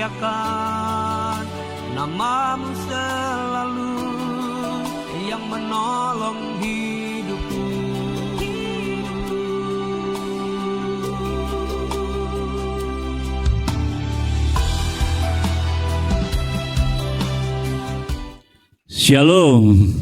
muliakan namamu selalu yang menolong hidupku. Shalom.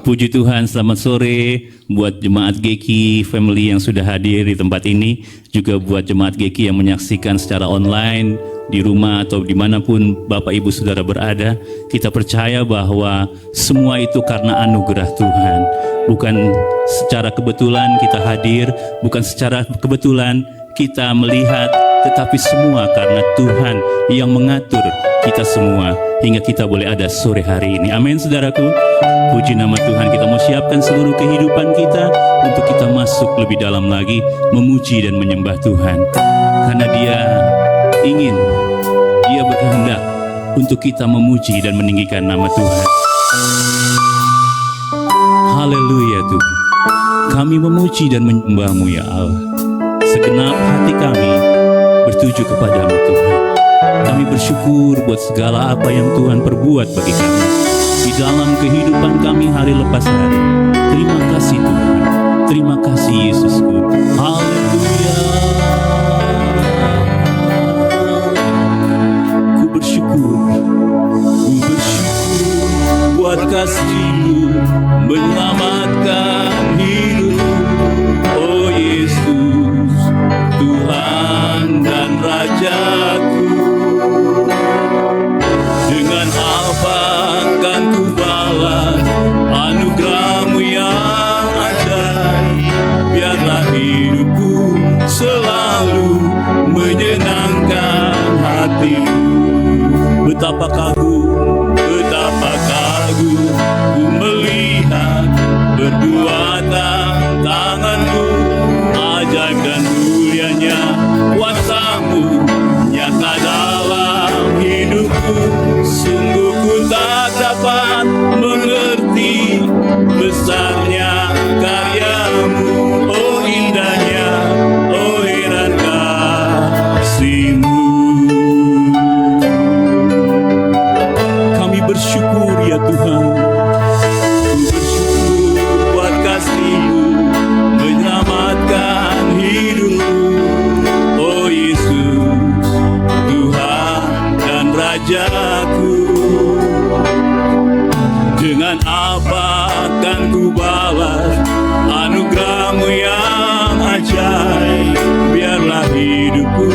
Puji Tuhan, selamat sore buat jemaat GEKI family yang sudah hadir di tempat ini, juga buat jemaat GEKI yang menyaksikan secara online di rumah atau dimanapun Bapak Ibu Saudara berada. Kita percaya bahwa semua itu karena anugerah Tuhan. Bukan secara kebetulan kita hadir, bukan secara kebetulan kita melihat, tetapi semua karena Tuhan yang mengatur kita semua hingga kita boleh ada sore hari ini. Amin, saudaraku. Puji nama Tuhan. Kita mau siapkan seluruh kehidupan kita untuk kita masuk lebih dalam lagi memuji dan menyembah Tuhan, karena Dia ingin, Dia berkehendak untuk kita memuji dan meninggikan nama Tuhan. Haleluya Tuhan. Kami memuji dan menyembah-Mu ya Allah. Segenap hati kami bertuju kepadamu Tuhan. Kami bersyukur buat segala apa yang Tuhan perbuat bagi kami di dalam kehidupan kami hari lepas hari. Terima kasih Tuhan. Terima kasih Yesusku. Haleluya. Ku bersyukur buat kasih-Mu menyelamatkan hidup. Oh Yesus, Tuhan dan Rajaku. Dengan apa akan ku balas anugerah-Mu yang ajaib? Biarlah hidupku selalu menyenangkan hati-Mu. Betapa kagum ku melihat perbuatan tangan-Mu, ajaib dan mulianya kuasa-Mu nyata dalam hidupku. Sungguh ku tak dapat mengerti besarnya karya-Mu, oh indahnya, oh heran kasih-Mu. Kami bersyukur ya Tuhan. Ku bersyukur buat kasih-Mu menyelamatkan hidupku. Oh Yesus, Tuhan dan Rajaku. Dengan apa akan ku balas anugerah-Mu yang ajaib? Biarlah hidupku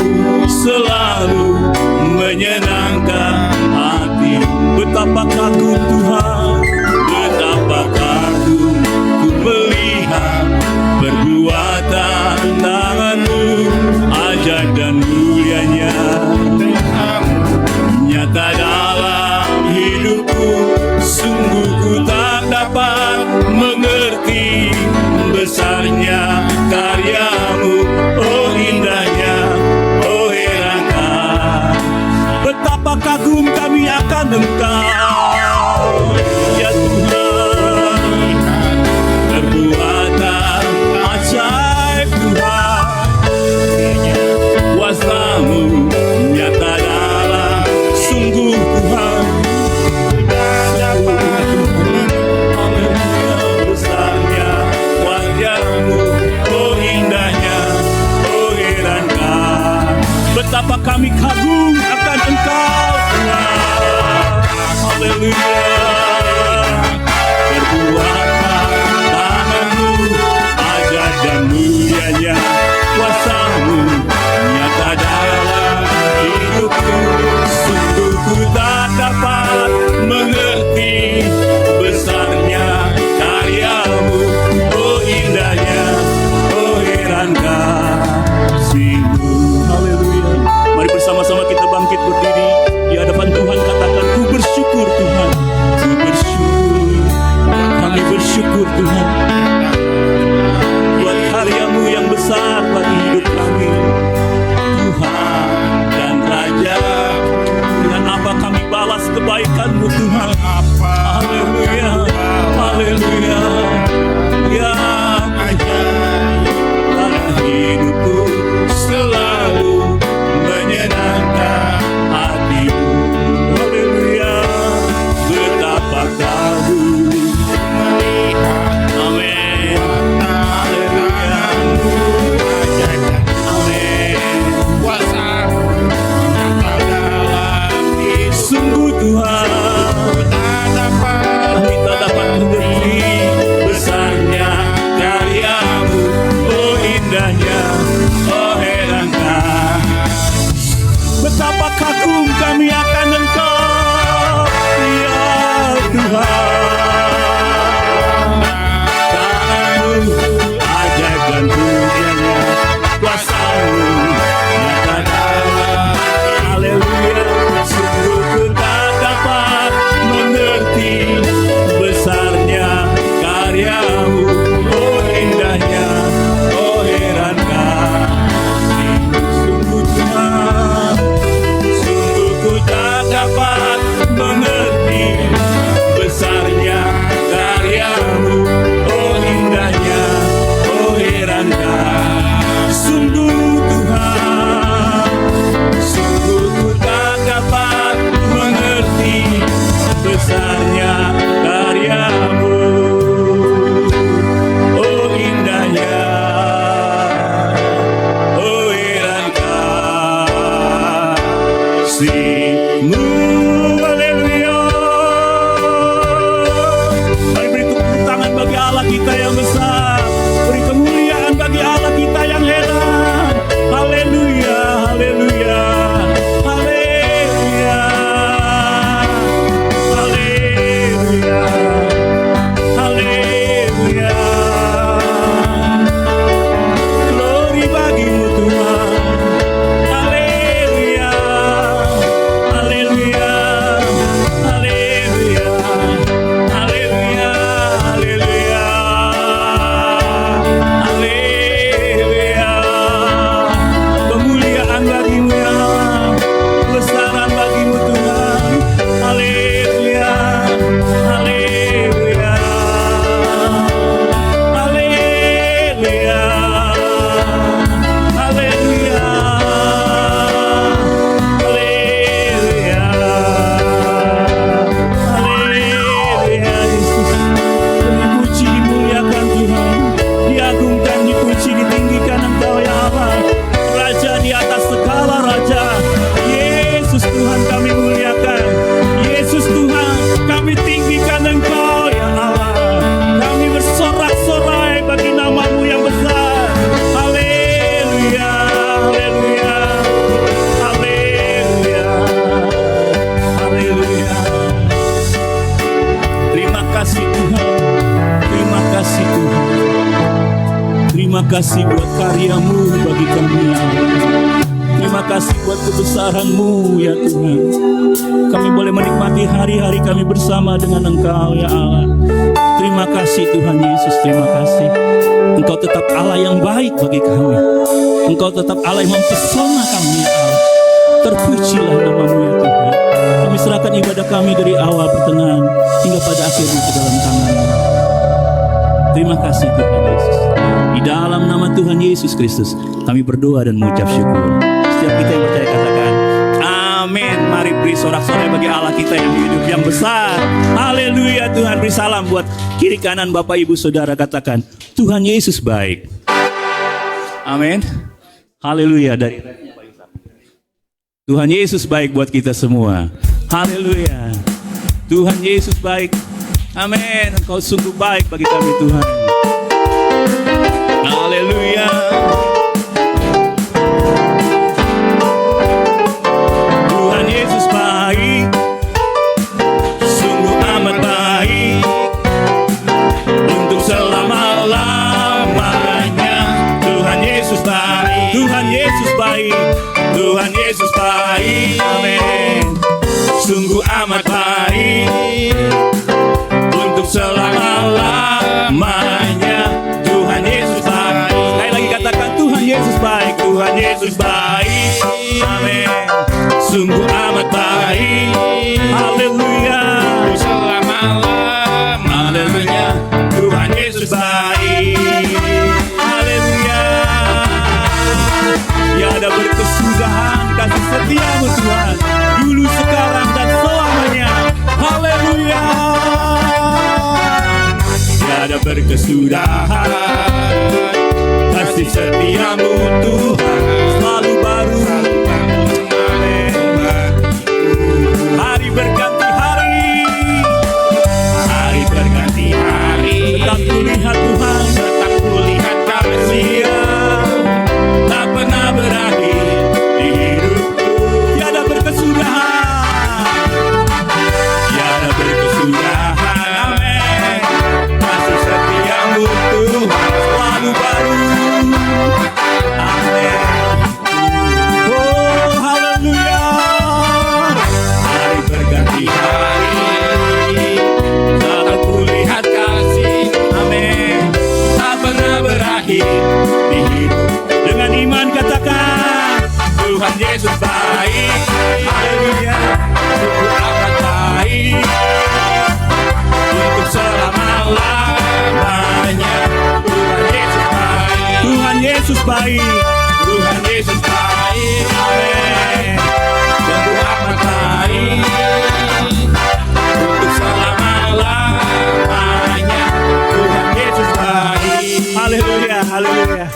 selalu menyenangkan hati. Betapa kagum Tuhan, betapa kagum ku melihat perbuatan tangan-Mu, ajaib dan mulianya nyata dalam hidupku. Sungguh ku tak dapat mengerti besarnya karya-Mu, oh indahnya, oh herankan. Betapa kagum kami akan Engkau. terpuji ditinggikan Engkau ya Allah, Raja di atas segala raja. Yesus Tuhan kami muliakan, Yesus Tuhan kami tinggikan Engkau ya Allah. Kami bersorak-sorai bagi nama-Mu yang besar. Haleluya, haleluya, haleluya, haleluya. Terima kasih Tuhan, terima kasih Tuhan. Terima kasih buat karya-Mu bagi kami ya Allah. Terima kasih buat kebesaran-Mu ya Tuhan. Kami boleh menikmati hari-hari kami bersama dengan Engkau ya Allah. Terima kasih Tuhan Yesus, terima kasih. Engkau tetap Allah yang baik bagi kami. Engkau tetap Allah yang mempesona kami ya Allah. Terpujilah nama-Mu ya Tuhan. Kami serahkan ibadah kami dari awal pertengahan hingga pada akhirnya ke dalam tangan-Mu. Terima kasih Tuhan Yesus. Di dalam nama Tuhan Yesus Kristus kami berdoa dan mengucap syukur. Setiap kita yang percaya katakan amin. Mari beri sorak-sorai bagi Allah kita yang hidup yang besar. Haleluya. Tuhan beri salam buat kiri kanan Bapak Ibu Saudara, katakan Tuhan Yesus baik. Amin. Haleluya. Dari Tuhan Yesus baik buat kita semua. Haleluya. Tuhan Yesus baik. Amin. Engkau sungguh baik bagi kami Tuhan. Haleluya. Tuhan Yesus baik, sungguh amat baik, untuk selama-lamanya. Tuhan Yesus baik, Tuhan Yesus baik, Tuhan Yesus baik. Amin. Sungguh amat baik, untuk selama-lamanya. Tuhan Yesus baik. Sekali lagi katakan Tuhan Yesus baik, Tuhan Yesus baik. Amin. Sungguh amat baik. Haleluya. Selama-lamanya. Tuhan Yesus baik. Haleluya. Ya ada berkesudahan kasih setia-Mu Tuhan, dulu, sekarang, dan selamanya. Haleluya. Tiada berkesudahan kasih setia-Mu Tuhan, selalu baru. Hari berganti hari, hari berganti hari, tetap kulihat Tuhan, tetap kulihat kasih-Nya, tak pernah berakhir di hidupku. Tiada berkesudahan, tiada berkesudahan. Amin. Kasih setia-Mu Tuhan selalu baru. Amin. Oh haleluya. Hari berganti hari, saat kulihat kasih. Amin. Tak pernah berakhir di hidup. Dengan iman katakan Tuhan Yesus baik. Haleluya. Sungguh amat baik, untuk selama-lamanya. Tuhan Yesus baik, Tuhan Yesus baik, Tuhan Yesus baik. Amin. Sungguh amat baik, untuk selama-lamanya. Tuhan Yesus baik. Haleluya, haleluya.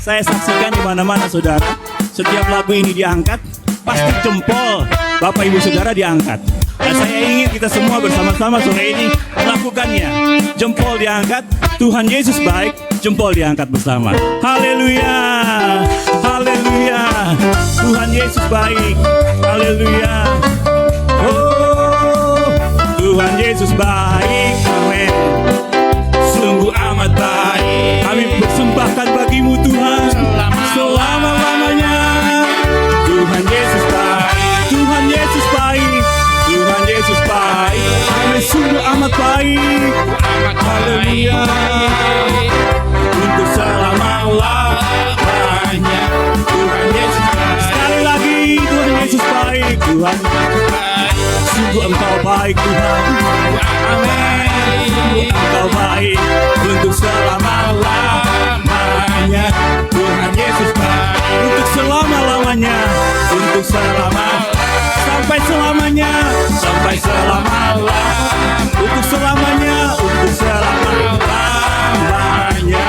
Saya saksikan di mana-mana saudara, setiap lagu ini diangkat, pasti jempol Bapak Ibu Saudara diangkat. Dan saya ingin kita semua bersama-sama sore ini melakukannya. Jempol diangkat, Tuhan Yesus baik, jempol diangkat bersama. Haleluya, haleluya. Tuhan Yesus baik, haleluya. Oh, Tuhan Yesus baik, amin. Sungguh amat baik, kami persembahkan bagi-Mu Tuhan selama-lamanya. Tuhan Yesus baik, Tuhan Yesus baik, Tuhan Yesus baik. Kami sungguh amat baik, haleluya. Untuk selama-lamanya. Tuhan Yesus baik. Sekali lagi Tuhan Yesus baik, Tuhan sungguh Engkau baik Tuhan. Amin. Sungguh Engkau baik, untuk selama-lamanya. Tuhan Yesus baik, untuk selama-lamanya, untuk selama, sampai selamanya, sampai selama-lamanya, untuk selamanya, untuk selama-lamanya.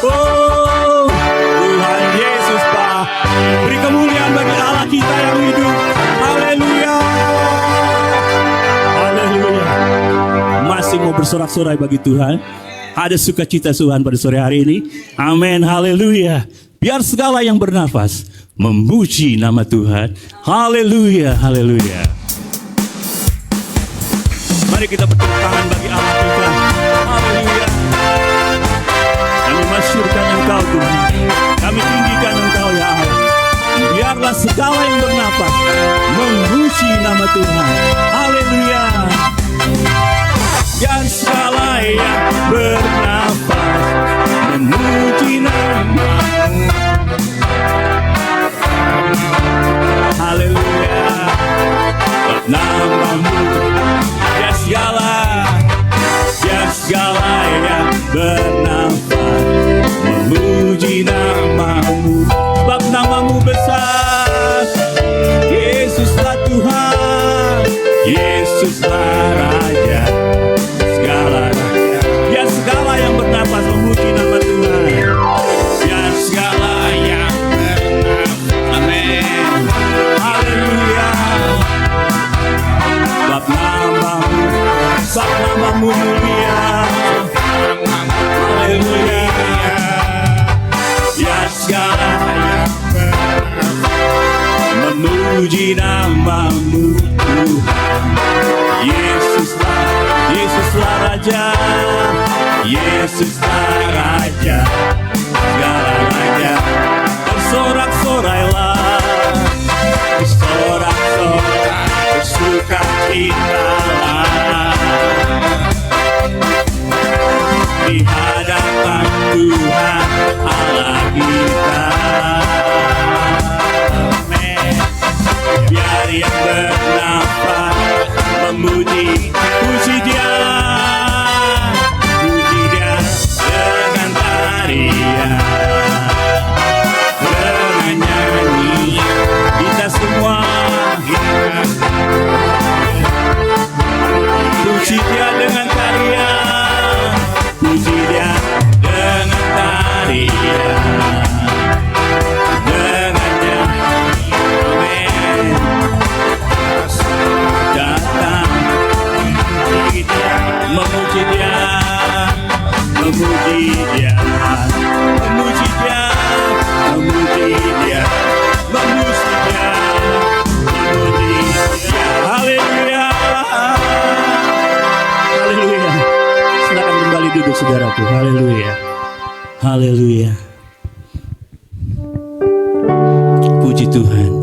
Oh masih mau bersorak-sorai bagi Tuhan? Ada sukacita Tuhan pada sore hari ini? Amin, haleluya. Biar segala yang bernafas memuji nama Tuhan. Haleluya, haleluya. Mari kita bertepuk tangan bagi Allah kita. Haleluya. Kami masyurkan Engkau Tuhan. Kami tinggikan Engkau ya Allah. Biarlah segala yang bernafas memuji nama Tuhan. Haleluya. Biar segala yang bernafas memuji nama-Mu. Haleluya. Nama-Mu. Biar segala yang bernafas memuji nama-Mu. Sebab nama-Mu besar. Yesuslah Tuhan, Yesuslah Raja segala rakyat. Biar segala yang bernafas memuji nama Tuhan. Biar segala yang bernafas. Amin. Haleluya. Sebab nama-Mu mulia. Haleluya. Biar segala yang bernafas memuji nama-Mu Tuhan. Yesuslah Raja, Yesuslah Raja segala raja. Bersorak-sorailah, bersorak-sorai, bersukacitalah di hadapan Tuhan Allah kita. Amin. Biar yang bernafas memuji, puji Dia, puji Dia dengan tarian, dengan nyanyi. Kita semua puji Dia dengan tarian, puji Dia dengan tarian, dengan nyanyi. Amin. Datang memuji Dia, memuji Dia, memuji Dia, memuji Dia, memuji Dia, memuji Dia. Haleluya, haleluya. Silakan kembali duduk saudaraku. Haleluya, haleluya. Puji Tuhan.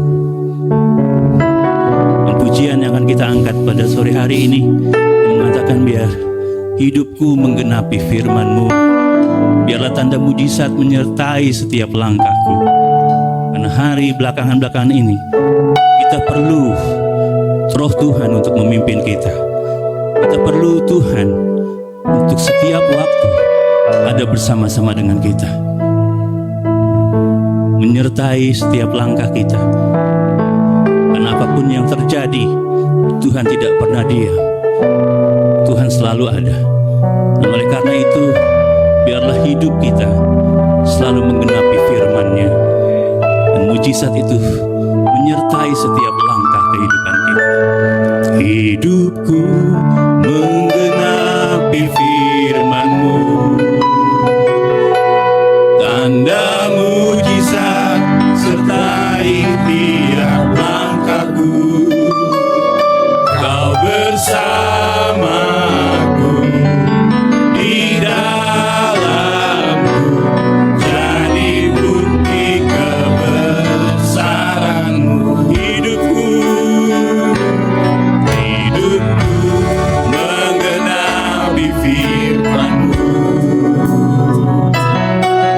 Pujian yang akan kita angkat pada sore hari ini yang mengatakan biar hidupku menggenapi firman-Mu. Biarlah tanda mujizat menyertai setiap langkahku. Karena hari belakangan-belakangan ini kita perlu Roh Tuhan untuk memimpin kita. Kita perlu Tuhan untuk setiap waktu ada bersama-sama dengan kita, menyertai setiap langkah kita. Dan apapun yang terjadi, Tuhan tidak pernah diam. Tuhan selalu ada. Dan oleh karena itu, biarlah hidup kita selalu menggenapi firman-Nya. Dan mujizat itu menyertai setiap langkah kehidupan kita. Hidupku menggenapi firman-Mu. Tanda mujizat sertai tiap langkahku. Kau bersamaku di dalamku, jadi bukti kebesaran-Mu. Hidupku menggenapi firman-Mu.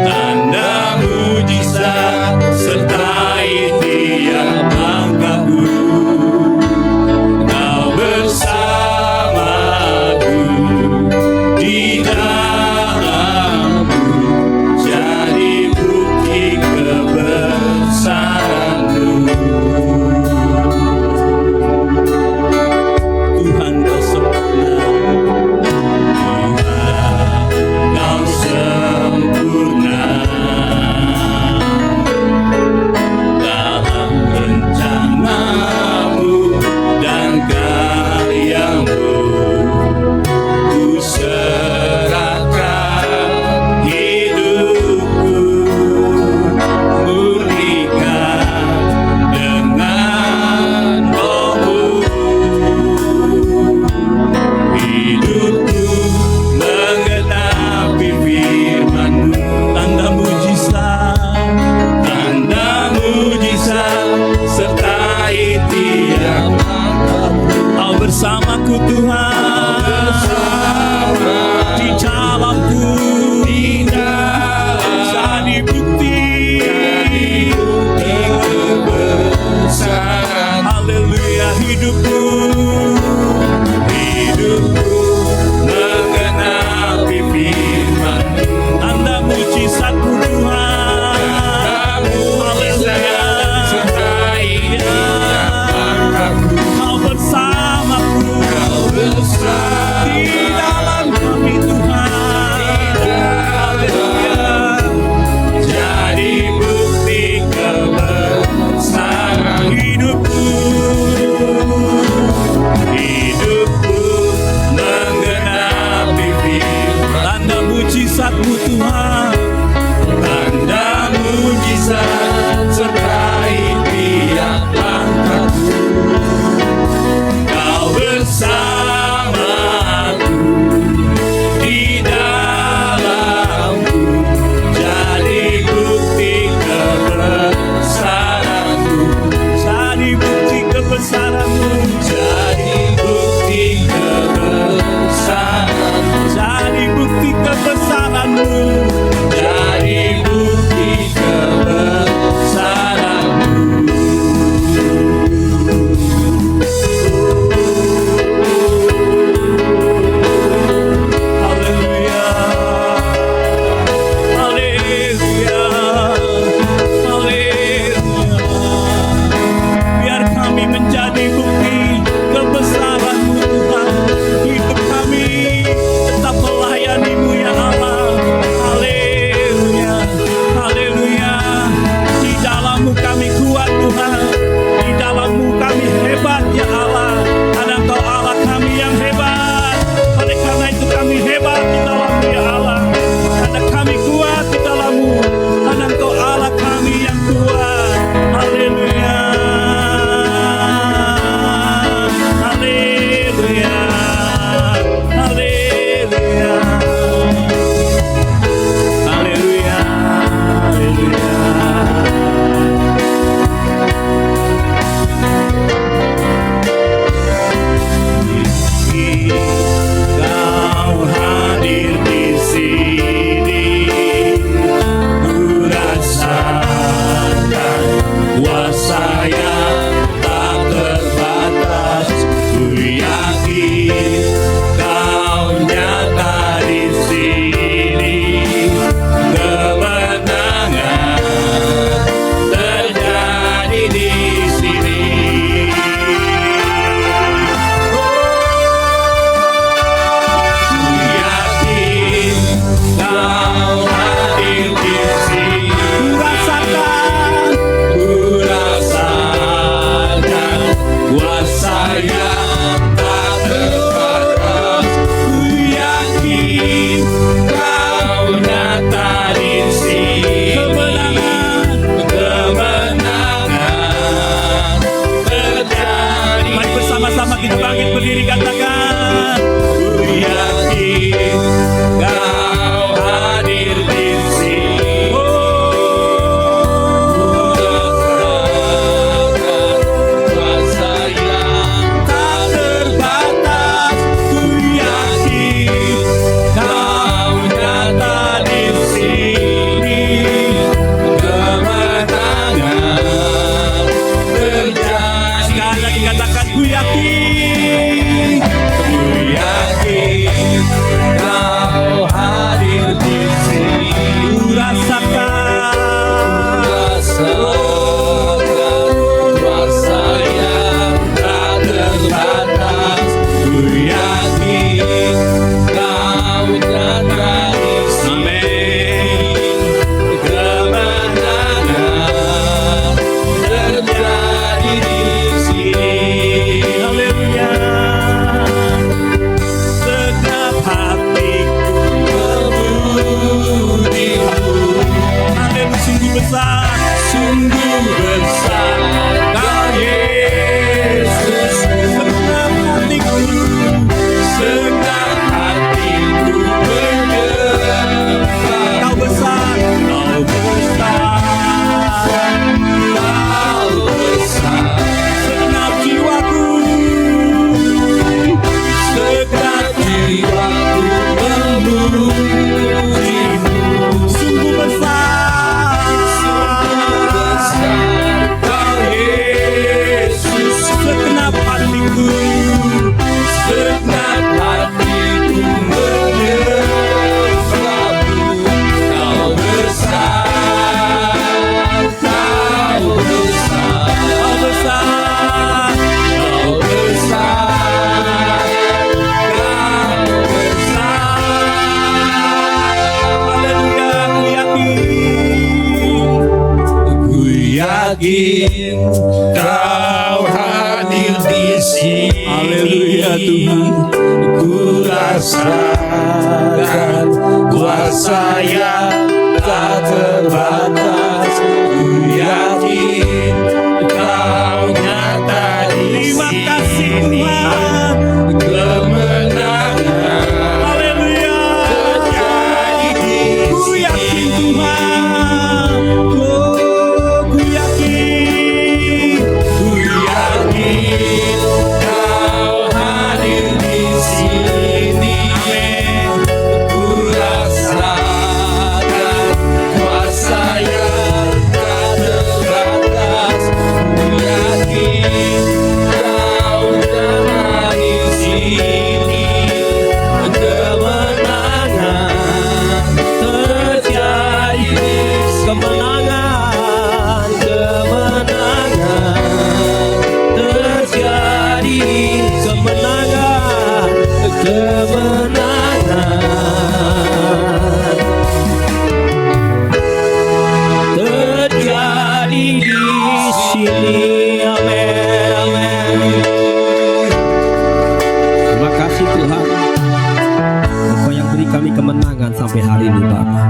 Tanda mujizat sertai tiap besar, sungguh besar Kau Yesus. Senang hatiku, senang hatiku menyembah. Kau besar, Kau besar, Kau besar. Segenap jiwaku, segenap jiwaku memujimu. Sungguh besar, sungguh besar Kau Yesus. Segenap hatiku, segenap hatiku menyembahmu. Kau besar, Kau besar, Kau besar, Kau besar, Kau besar. Haleluya, ku yakin Kau hadir di sini. Haleluya Tuhan, ku rasakan kuasa yang tak terbatas. Ku yakin Kau nyata di sini. Kemenangan, haleluya, terjadi di sini. Ku yakin Tuhan, oh ku yakin, ku yakin Kau hadir di sini. Amin. Ku rasakan kuasa yang tak terbatas. Ku yakin Kau nyata di sini. Kemenangan terjadi, kemenangan, kemenangan terjadi, kemenangan, kemenangan terjadi di sini. Amin, amin. Terima kasih Tuhan, Engkau yang beri kami kemenangan sampai hari ini Bapa.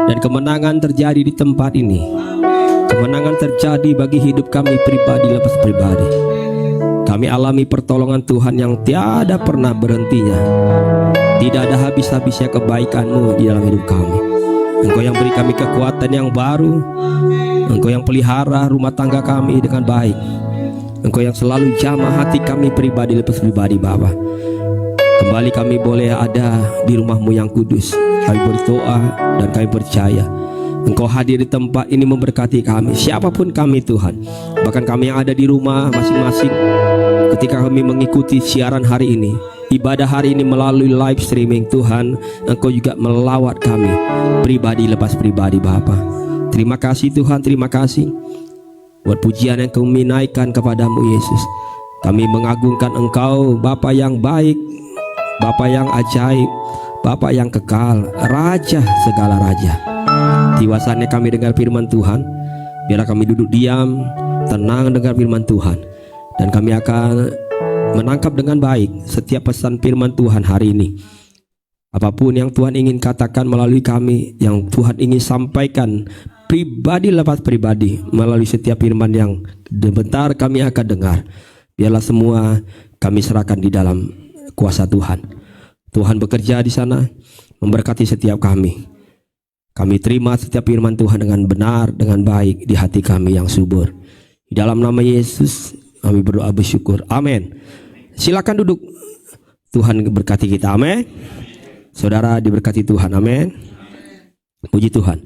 Dan kemenangan terjadi di tempat ini. Kemenangan terjadi bagi hidup kami pribadi lepas pribadi. Kami alami pertolongan Tuhan yang tiada pernah berhentinya. Tidak ada habis-habisnya kebaikan-Mu di dalam hidup kami. Engkau yang beri kami kekuatan yang baru. Engkau yang pelihara rumah tangga kami dengan baik. Engkau yang selalu jamah hati kami pribadi lepas pribadi Bapa. Kembali kami boleh ada di rumah-Mu yang kudus. Kami berdoa dan kami percaya Engkau hadir di tempat ini memberkati kami, siapapun kami Tuhan. Bahkan kami yang ada di rumah masing-masing, ketika kami mengikuti siaran hari ini, ibadah hari ini melalui live streaming, Tuhan Engkau juga melawat kami pribadi lepas pribadi Bapa. Terima kasih Tuhan, terima kasih buat pujian yang kami naikkan kepadamu Yesus. Kami mengagungkan Engkau, Bapa yang baik, Bapa yang ajaib, Bapa yang kekal, Raja segala raja. Tiwasannya kami dengar firman Tuhan. Biarlah kami duduk diam, tenang dengar firman Tuhan, dan kami akan menangkap dengan baik setiap pesan firman Tuhan hari ini. Apapun yang Tuhan ingin katakan melalui kami, yang Tuhan ingin sampaikan pribadi lepas pribadi melalui setiap firman yang sebentar kami akan dengar, biarlah semua kami serahkan di dalam kuasa Tuhan. Tuhan bekerja di sana, memberkati setiap kami. Kami terima setiap firman Tuhan dengan benar, dengan baik di hati kami yang subur. Di dalam nama Yesus kami berdoa bersyukur. Amin. Silakan duduk. Tuhan berkati kita. Amin. Saudara diberkati Tuhan. Amin. Puji Tuhan.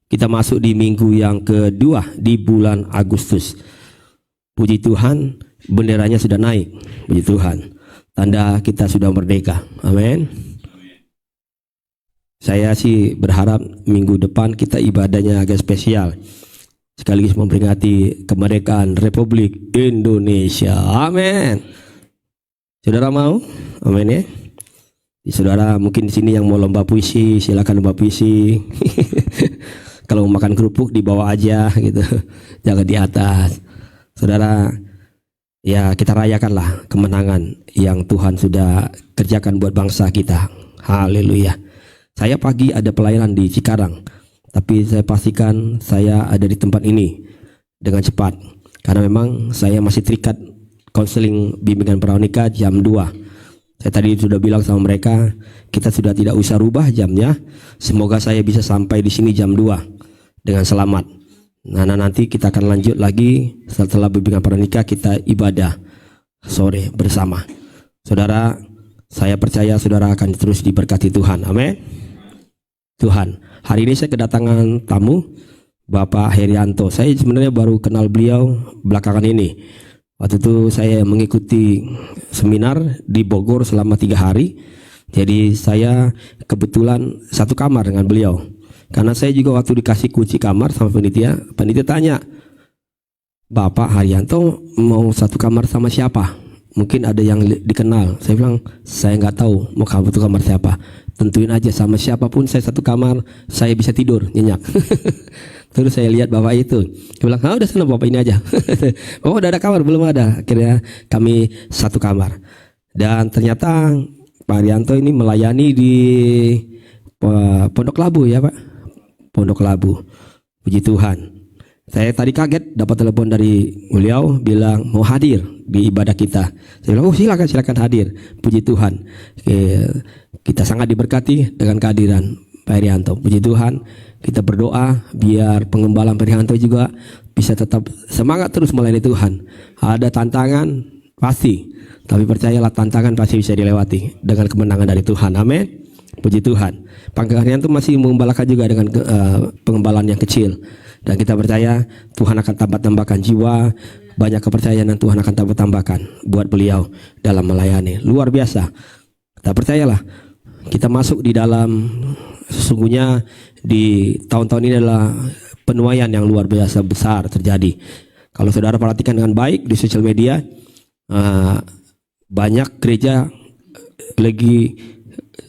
Kita masuk di minggu yang kedua di bulan Agustus. Puji Tuhan, benderanya sudah naik. Puji Tuhan. Tanda kita sudah merdeka. Amin. Saya sih berharap minggu depan kita ibadahnya agak spesial, sekaligus memperingati kemerdekaan Republik Indonesia. Amin. Saudara mau? Amin ya. Saudara mungkin di sini yang mau lomba puisi, silakan lomba puisi. Kalau mau makan kerupuk dibawa aja gitu, jangan di atas. Saudara, ya kita rayakanlah kemenangan yang Tuhan sudah kerjakan buat bangsa kita. Haleluya. Saya pagi ada pelayanan di Cikarang, Tapi saya pastikan saya ada di tempat ini dengan cepat. Karena memang saya masih terikat konseling bimbingan pranikah jam 2. Saya tadi sudah bilang sama mereka, kita sudah tidak usah rubah jamnya. Semoga saya bisa sampai di sini jam 2 dengan selamat. Nah, nanti kita akan lanjut lagi setelah bimbingan pranikah, kita ibadah sore bersama. Saudara, saya percaya saudara akan terus diberkati Tuhan. Amin. Tuhan, hari ini saya kedatangan tamu Bapak Herianto. Saya sebenarnya baru kenal beliau belakangan ini. Waktu itu saya mengikuti seminar di Bogor selama 3 hari. Jadi saya kebetulan satu kamar dengan beliau. Karena saya juga waktu dikasih kunci kamar sama panitia tanya, Bapak Herianto mau satu kamar sama siapa? Mungkin ada yang dikenal. Saya bilang, saya nggak tahu mau satu kamar siapa. Tentuin aja sama siapapun saya satu kamar, saya bisa tidur nyenyak. Terus saya lihat bapak itu, dia bilang, udah sana bapak ini aja. Oh, udah ada kamar? Belum ada. Akhirnya kami satu kamar. Dan ternyata Pak Herianto ini melayani di Pondok Labu ya Pak. Pondok Labu. Puji Tuhan. Saya tadi kaget dapat telepon dari beliau bilang mau hadir di ibadah kita. Saya bilang, oh silakan hadir. Puji Tuhan. Kita sangat diberkati dengan kehadiran Pak Herianto. Puji Tuhan. Kita berdoa biar pengembalaan Pak Herianto juga bisa tetap semangat terus melayani Tuhan. Ada tantangan pasti, tapi percayalah tantangan pasti bisa dilewati dengan kemenangan dari Tuhan. Amin. Puji Tuhan. Pak Herianto masih mengembalakan juga dengan pengembalaan yang kecil. Dan kita percaya Tuhan akan tambahkan jiwa, banyak kepercayaan yang Tuhan akan tambahkan buat beliau dalam melayani. Luar biasa. Kita percayalah, kita masuk di dalam, sesungguhnya di tahun-tahun ini adalah penuaian yang luar biasa besar terjadi. Kalau saudara perhatikan dengan baik di sosial media, banyak gereja lagi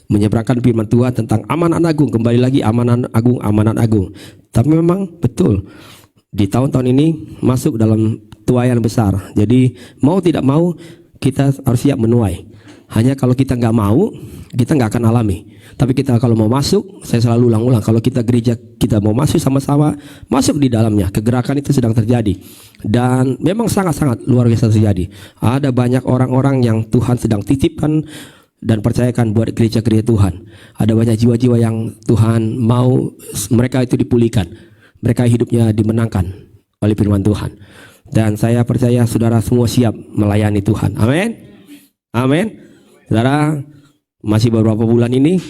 menyeberangkan firman Tuhan tentang amanat agung, kembali lagi amanat agung. Tapi memang betul di tahun-tahun ini masuk dalam tuaian besar. Jadi mau tidak mau kita harus siap menuai. Hanya kalau kita nggak mau, kita nggak akan alami. Tapi kita kalau mau masuk, saya selalu ulang-ulang, kalau kita gereja kita mau masuk sama-sama, masuk di dalamnya. Kegerakan itu sedang terjadi. Dan memang sangat-sangat luar biasa terjadi. Ada banyak orang-orang yang Tuhan sedang titipkan dan percayakan buat gereja-gereja Tuhan. Ada banyak jiwa-jiwa yang Tuhan mau mereka itu dipulihkan. Mereka hidupnya dimenangkan oleh firman Tuhan. Dan saya percaya saudara semua siap melayani Tuhan. Amin. Amin. Saudara, masih beberapa bulan ini,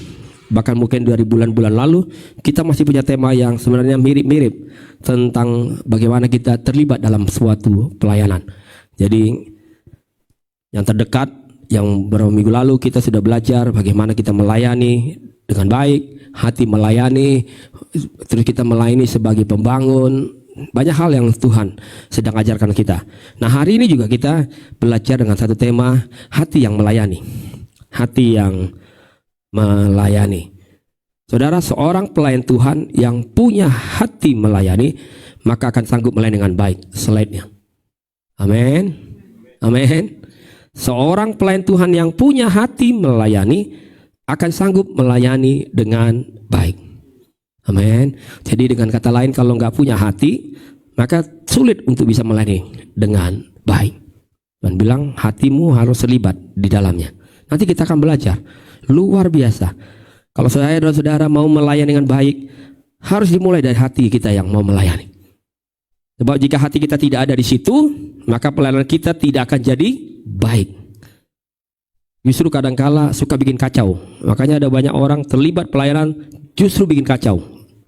bahkan mungkin dari bulan-bulan lalu, kita masih punya tema yang sebenarnya mirip-mirip tentang bagaimana kita terlibat dalam suatu pelayanan. Jadi yang terdekat, yang beberapa minggu lalu kita sudah belajar bagaimana kita melayani dengan baik, hati melayani, terus kita melayani sebagai pembangun, banyak hal yang Tuhan sedang ajarkan kita. Nah, hari ini juga kita belajar dengan satu tema, hati yang melayani. Hati yang melayani. Saudara, seorang pelayan Tuhan yang punya hati melayani, maka akan sanggup melayani dengan baik. Slide-nya. Amin. Amin. Seorang pelayan Tuhan yang punya hati melayani akan sanggup melayani dengan baik. Amin. Jadi dengan kata lain, kalau nggak punya hati, maka sulit untuk bisa melayani dengan baik. Dan bilang hatimu harus terlibat di dalamnya. Nanti kita akan belajar. Luar biasa. Kalau saya dan saudara mau melayani dengan baik, harus dimulai dari hati kita yang mau melayani. Sebab jika hati kita tidak ada di situ, maka pelayanan kita tidak akan jadi baik. Justru kadangkala suka bikin kacau. Makanya ada banyak orang terlibat pelayanan justru bikin kacau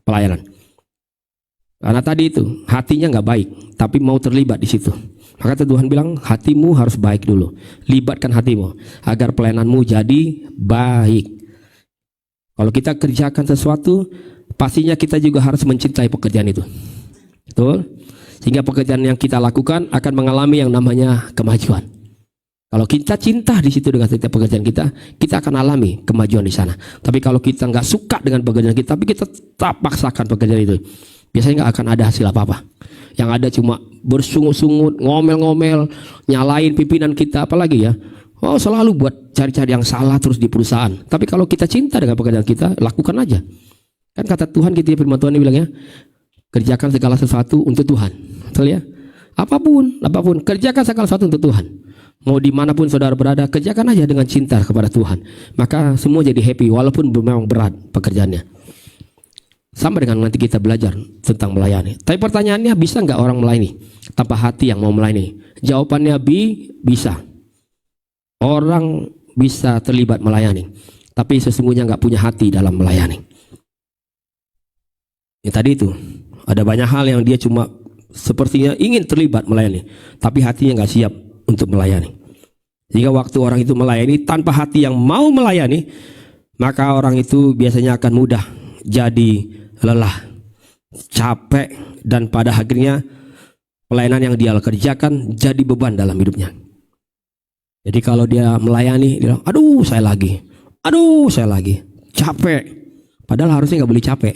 pelayanan. Karena tadi itu hatinya nggak baik, tapi mau terlibat di situ. Maka Tuhan bilang hatimu harus baik dulu. Libatkan hatimu agar pelayananmu jadi baik. Kalau kita kerjakan sesuatu, pastinya kita juga harus mencintai pekerjaan itu. Betul? Sehingga pekerjaan yang kita lakukan akan mengalami yang namanya kemajuan. Kalau kita cinta di situ dengan setiap pekerjaan kita, kita akan alami kemajuan di sana. Tapi kalau kita nggak suka dengan pekerjaan kita, tapi kita tak paksakan pekerjaan itu, biasanya nggak akan ada hasil apa-apa. Yang ada cuma bersungut-sungut, ngomel-ngomel, nyalain pimpinan kita, apalagi ya. Oh, selalu buat cari-cari yang salah terus di perusahaan. Tapi kalau kita cinta dengan pekerjaan kita, lakukan aja. Kan kata Tuhan gitu ya, firman Tuhan bilangnya, kerjakan segala sesuatu untuk Tuhan. Betul ya? Apapun, kerjakan segala sesuatu untuk Tuhan. Mau dimanapun saudara berada, kerjakan aja dengan cinta kepada Tuhan. Maka semua jadi happy, walaupun memang berat pekerjaannya. Sama dengan nanti kita belajar tentang melayani. Tapi pertanyaannya, bisa nggak orang melayani tanpa hati yang mau melayani? Jawabannya bisa. Orang bisa terlibat melayani, tapi sesungguhnya nggak punya hati dalam melayani. Ya, tadi itu ada banyak hal yang dia cuma sepertinya ingin terlibat melayani, tapi hatinya nggak siap untuk melayani. Jika waktu orang itu melayani tanpa hati yang mau melayani, maka orang itu biasanya akan mudah jadi lelah, capek, dan pada akhirnya pelayanan yang dia kerjakan jadi beban dalam hidupnya. Jadi kalau dia melayani, dia bilang, aduh saya lagi, capek. Padahal harusnya nggak boleh capek.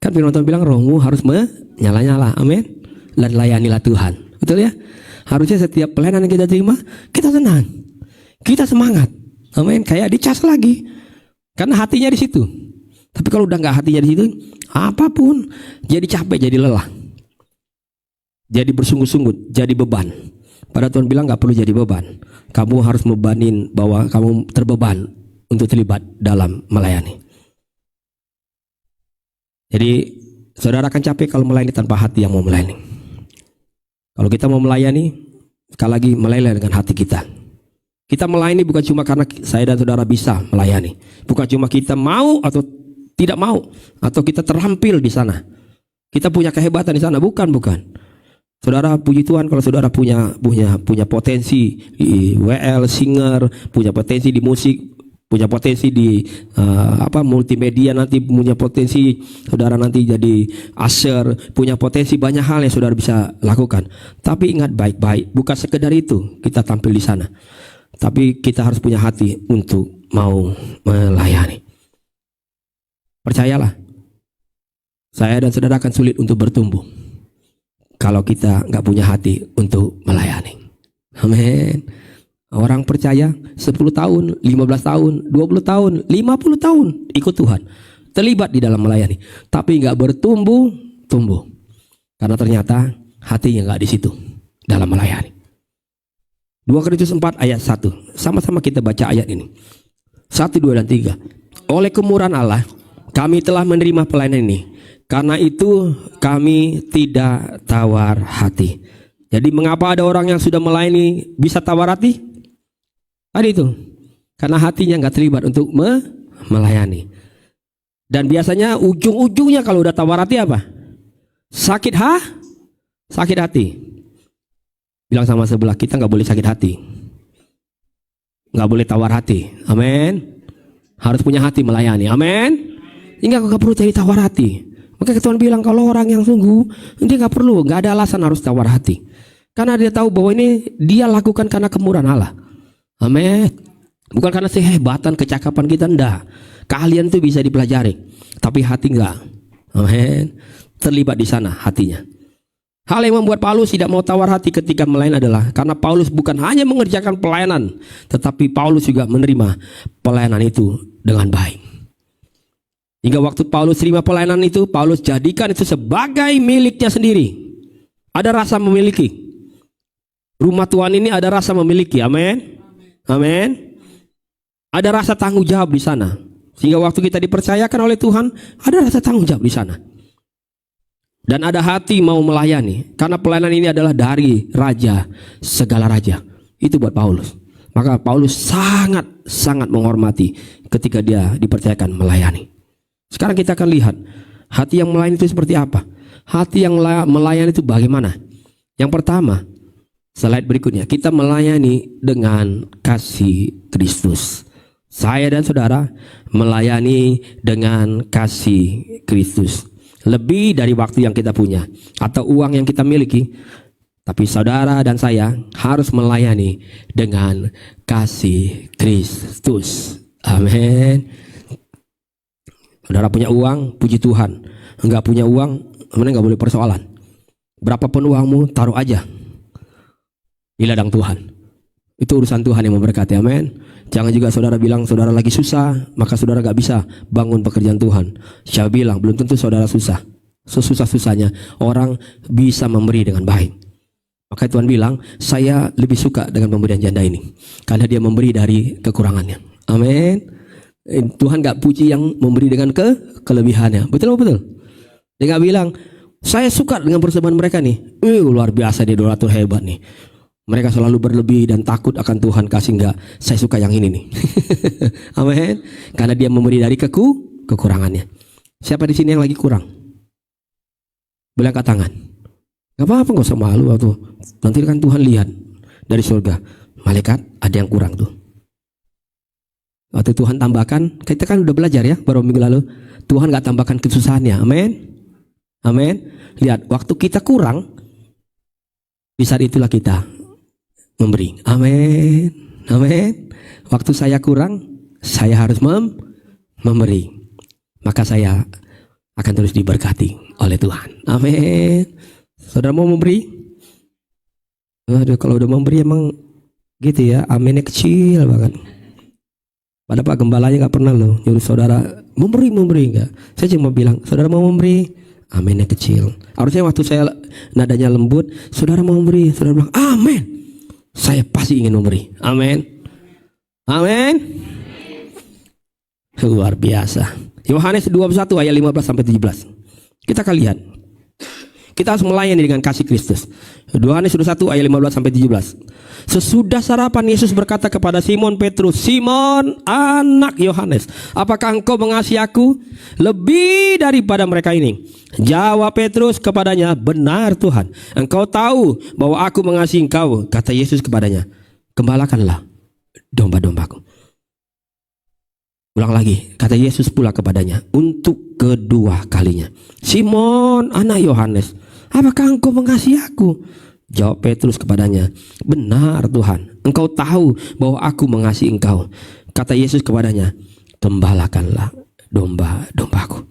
Kan firman Tuhan bilang rohmu harus menyala-nyala, amin. Dan layanilah Tuhan, betul ya? Harusnya setiap pelayanan yang kita terima, kita senang, kita semangat, amin. Kayak dicas lagi, karena hatinya di situ. Tapi kalau udah nggak hatinya di situ, apapun jadi capek, jadi lelah, jadi bersungguh-sungguh, jadi beban. Pada Tuhan bilang nggak perlu jadi beban. Kamu harus membebanin bahwa kamu terbeban untuk terlibat dalam melayani. Jadi saudara akan capek kalau melayani tanpa hati yang mau melayani. Kalau kita mau melayani, sekali lagi melayani dengan hati kita. Kita melayani bukan cuma karena saya dan saudara bisa melayani, bukan cuma kita mau atau tidak mau, atau kita terampil di sana, kita punya kehebatan di sana, bukan. Saudara, puji Tuhan kalau saudara punya potensi di WL singer, punya potensi di musik, punya potensi di multimedia, nanti punya potensi saudara nanti jadi usher, punya potensi banyak hal yang saudara bisa lakukan. Tapi ingat baik-baik, bukan sekedar itu kita tampil di sana, tapi kita harus punya hati untuk mau melayani. Percayalah, saya dan saudara akan sulit untuk bertumbuh kalau kita nggak punya hati untuk melayani. Amin. Orang percaya 10 tahun, 15 tahun, 20 tahun, 50 tahun ikut Tuhan, terlibat di dalam melayani, tapi nggak bertumbuh. Karena ternyata hatinya nggak di situ dalam melayani. 2 Korintus 4 ayat 1. Sama-sama kita baca ayat ini. 1, 2, dan 3. Oleh kemurahan Allah, kami telah menerima pelayanan ini. Karena itu kami tidak tawar hati. Jadi mengapa ada orang yang sudah melayani bisa tawar hati? Tadi itu, karena hatinya nggak terlibat untuk melayani. Dan biasanya ujung-ujungnya kalau udah tawar hati apa? Sakit hati. Bilang sama sebelah, kita nggak boleh sakit hati, nggak boleh tawar hati. Amin. Harus punya hati melayani. Amin. Hingga nggak perlu jadi tawar hati. Maka Tuhan bilang kalau orang yang sungguh, dia nggak ada alasan harus tawar hati, karena dia tahu bahwa ini dia lakukan karena kemurahan Allah. Amin. Bukan karena kehebatan, kecakapan kita, enggak. Kalian tuh bisa dipelajari, tapi hati enggak. Amin. Terlibat di sana hatinya. Hal yang membuat Paulus tidak mau tawar hati ketika melayani adalah karena Paulus bukan hanya mengerjakan pelayanan, tetapi Paulus juga menerima pelayanan itu dengan baik. Hingga waktu Paulus terima pelayanan itu, Paulus jadikan itu sebagai miliknya sendiri. Ada rasa memiliki. Rumah Tuhan ini ada rasa memiliki. Amin. Amin. Ada rasa tanggung jawab di sana. Sehingga waktu kita dipercayakan oleh Tuhan, ada rasa tanggung jawab di sana. Dan ada hati mau melayani. Karena pelayanan ini adalah dari raja, segala raja. Itu buat Paulus. Maka Paulus sangat menghormati ketika dia dipercayakan melayani. Sekarang kita akan lihat hati yang melayani itu seperti apa. Hati yang melayani itu bagaimana? Yang pertama, slide berikutnya, kita melayani dengan kasih Kristus. Saya dan saudara melayani dengan kasih Kristus. Lebih dari waktu yang kita punya atau uang yang kita miliki, tapi saudara dan saya harus melayani dengan kasih Kristus. Amin. Saudara punya uang, puji Tuhan. Enggak punya uang, enggak boleh persoalan. Berapapun uangmu, taruh aja di ladang Tuhan. Itu urusan Tuhan yang memberkati. Amin. Jangan juga saudara bilang saudara lagi susah, maka saudara gak bisa bangun pekerjaan Tuhan. Siapa bilang? Belum tentu saudara susah. Sesusah-susahnya orang bisa memberi dengan baik. Maka Tuhan bilang, saya lebih suka dengan pemberian janda ini, karena dia memberi dari kekurangannya. Amin. Tuhan gak puji yang memberi dengan kelebihannya. Betul betul. Dia gak bilang, saya suka dengan persembahan mereka nih. Luar biasa, dia donatur hebat nih. Mereka selalu berlebih dan takut akan Tuhan kasih. Enggak, saya suka yang ini nih. Amin. Karena dia memberi dari kekurangannya. Siapa di sini yang lagi kurang? Boleh angkat tangan. Gak apa-apa, gak usah malu waktu. Nanti kan Tuhan lihat dari surga. Malaikat ada yang kurang tuh. Waktu Tuhan tambahkan, kita kan udah belajar ya baru minggu lalu. Tuhan gak tambahkan kesusahannya. Amin. Amin. Lihat, waktu kita kurang, di saat itulah kita memberi. Amin. Amin. Waktu saya kurang, saya harus memberi. Maka saya akan terus diberkati oleh Tuhan. Amin. Saudara mau memberi? Aduh, kalau udah memberi emang gitu ya, aminnya kecil banget. Padahal Pak Gembalanya gak pernah loh nyuruh saudara memberi enggak. Saya cuma bilang, saudara mau memberi? Aminnya kecil. Harusnya waktu saya nadanya lembut, saudara mau memberi? Saudara bilang, amin. Saya pasti ingin memberi. Amin. Amin. Luar biasa. Yohanes 21 ayat 15 sampai 17. Kita akan lihat. Kita harus melayani dengan kasih Kristus. Yohanes 21 ayat 15 sampai 17. Sesudah sarapan Yesus berkata kepada Simon Petrus, Simon anak Yohanes, apakah engkau mengasihi aku lebih daripada mereka ini? Jawab Petrus kepadanya, benar Tuhan, engkau tahu bahwa aku mengasihi engkau. Kata Yesus kepadanya, gembalakanlah domba-dombaku. Ulang lagi, kata Yesus pula kepadanya untuk kedua kalinya, Simon anak Yohanes, apakah engkau mengasihi aku? Jawab Petrus kepadanya, benar Tuhan, engkau tahu bahwa aku mengasihi engkau. Kata Yesus kepadanya, gembalakanlah domba-dombaku.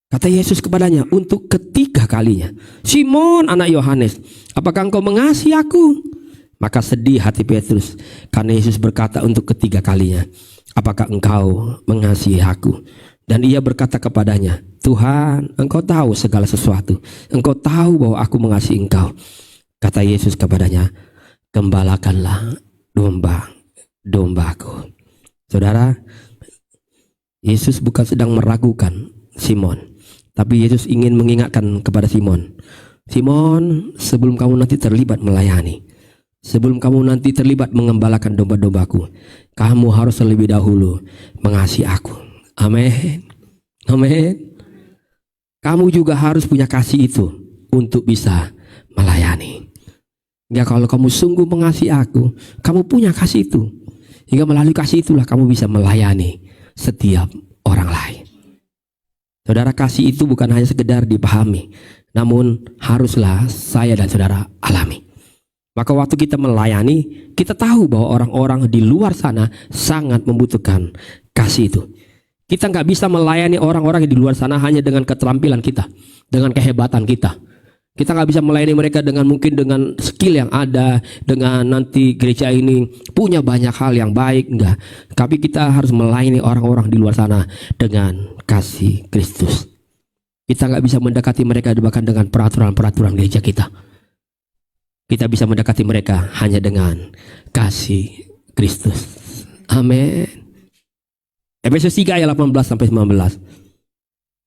Kata Yesus kepadanya untuk ketiga kalinya, Simon anak Yohanes, apakah engkau mengasihi aku? Maka sedih hati Petrus karena Yesus berkata untuk ketiga kalinya, apakah engkau mengasihi aku? Dan ia berkata kepadanya, Tuhan, engkau tahu segala sesuatu. Engkau tahu bahwa aku mengasihi engkau. Kata Yesus kepadanya, gembalakanlah domba-dombaku. Saudara, Yesus bukan sedang meragukan Simon, tapi Yesus ingin mengingatkan kepada Simon, Simon, sebelum kamu nanti terlibat melayani, sebelum kamu nanti terlibat mengembalakan domba-dombaku, kamu harus terlebih dahulu mengasihi aku. Amin. Amin. Kamu juga harus punya kasih itu untuk bisa melayani. Ya, kalau kamu sungguh mengasihi aku, kamu punya kasih itu. Hingga melalui kasih itulah kamu bisa melayani setiap orang lain. Saudara, kasih itu bukan hanya sekedar dipahami, namun haruslah saya dan saudara alami. Maka waktu kita melayani, kita tahu bahwa orang-orang di luar sana sangat membutuhkan kasih itu. Kita nggak bisa melayani orang-orang yang di luar sana hanya dengan keterampilan kita, dengan kehebatan kita. Kita nggak bisa melayani mereka dengan mungkin dengan skill yang ada, dengan nanti gereja ini punya banyak hal yang baik, enggak. Tapi kita harus melayani orang-orang di luar sana dengan kasih Kristus. Kita nggak bisa mendekati mereka bahkan dengan peraturan-peraturan gereja kita. Kita bisa mendekati mereka hanya dengan kasih Kristus. Amin. Efesus 3 ayat 18 sampai 19.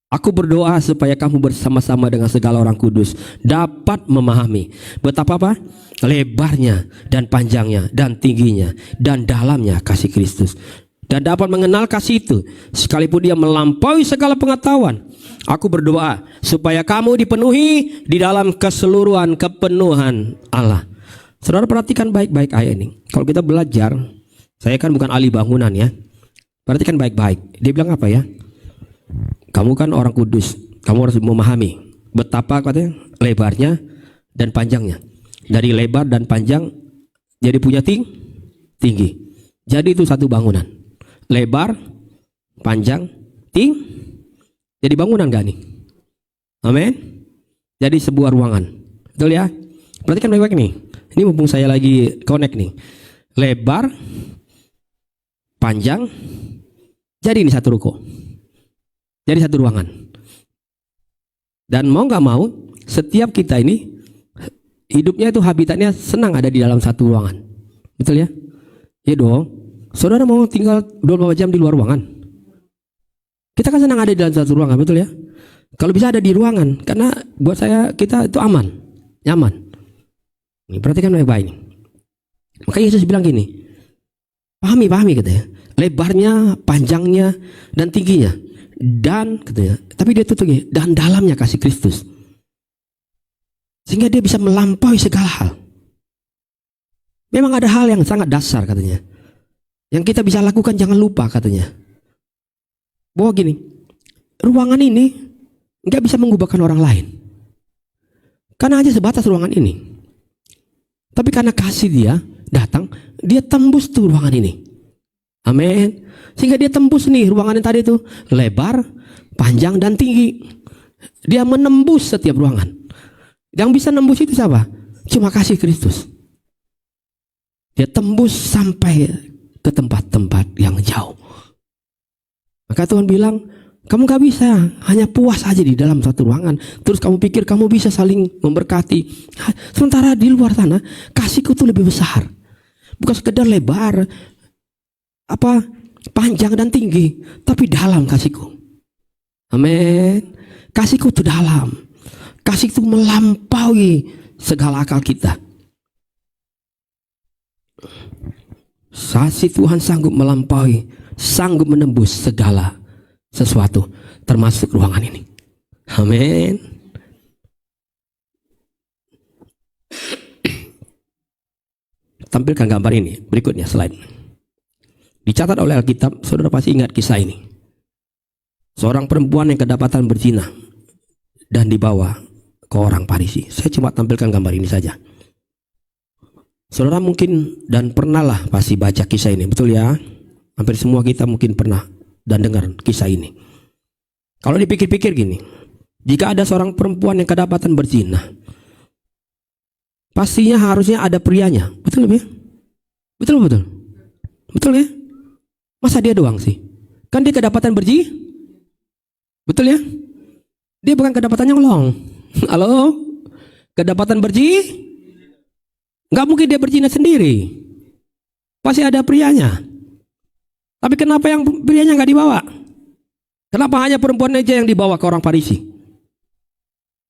Aku berdoa supaya kamu bersama-sama dengan segala orang kudus dapat memahami betapa apa? Lebarnya dan panjangnya dan tingginya dan dalamnya kasih Kristus, dan dapat mengenal kasih itu sekalipun dia melampaui segala pengetahuan. Aku berdoa supaya kamu dipenuhi di dalam keseluruhan kepenuhan Allah. Saudara perhatikan baik-baik ayat ini. Kalau kita belajar, saya kan bukan ahli bangunan ya. Perhatikan baik-baik. Dia bilang apa ya? Kamu kan orang kudus, kamu harus memahami betapa katanya lebarnya dan panjangnya. Dari lebar dan panjang jadi punya tinggi. Jadi itu satu bangunan. Lebar, panjang, tinggi. Jadi bangunan gak nih? Amin. Jadi sebuah ruangan. Betul ya? Perhatikan baik-baik nih. Ini mumpung saya lagi connect nih. Lebar, panjang. Jadi ini satu ruko. Jadi satu ruangan. Dan mau gak mau, setiap kita ini hidupnya itu habitatnya senang ada di dalam satu ruangan. Betul ya? Ya dong. Saudara mau tinggal 24 jam di luar ruangan? Kita kan senang ada di dalam satu ruangan, betul ya? Kalau bisa ada di ruangan, karena buat saya kita itu aman, nyaman. Ini perhatikan baik-baik ini. Maka Yesus bilang gini, pahami katanya, lebarnya, panjangnya, dan tingginya, dan katanya, tapi dia tutup gini, dan dalamnya kasih Kristus, sehingga dia bisa melampaui segala hal. Memang ada hal yang sangat dasar katanya, yang kita bisa lakukan, jangan lupa katanya, bahwa gini, ruangan ini nggak bisa mengubahkan orang lain, karena hanya sebatas ruangan ini. Tapi karena kasih dia datang, dia tembus tuh ruangan ini. Amin. Sehingga dia tembus nih ruangan yang tadi itu lebar, panjang, dan tinggi. Dia menembus setiap ruangan. Yang bisa nembus itu siapa? Cuma kasih Kristus. Dia tembus sampai ke tempat-tempat yang jauh. Maka Tuhan bilang, kamu gak bisa hanya puas aja di dalam satu ruangan, terus kamu pikir kamu bisa saling memberkati. Sementara di luar sana kasihku tuh lebih besar. Bukan sekedar lebar, panjang dan tinggi, tapi dalam kasihku. Amin. Kasihku tuh dalam. Kasih itu melampaui segala akal kita. Kasih Tuhan sanggup melampaui, sanggup menembus segala sesuatu, termasuk ruangan ini. Amin. Tampilkan gambar ini berikutnya, slide. Dicatat oleh Alkitab, saudara pasti ingat kisah ini. Seorang perempuan yang kedapatan berzina dan dibawa ke orang Farisi. Saya cuma tampilkan gambar ini saja. Saudara mungkin dan pernah lah pasti baca kisah ini, betul ya? Hampir semua kita mungkin pernah dan dengar kisah ini. Kalau dipikir-pikir gini, jika ada seorang perempuan yang kedapatan berzina, pastinya harusnya ada prianya, betul ya? Betul ya? Masa dia doang sih? Kan dia kedapatan berzina, betul ya? Dia bukan kedapatan nyolong. Halo? Kedapatan berzina? Nggak mungkin dia berzina sendiri. Pasti ada prianya. Tapi kenapa yang prianya nggak dibawa? Kenapa hanya perempuan aja yang dibawa ke orang Farisi?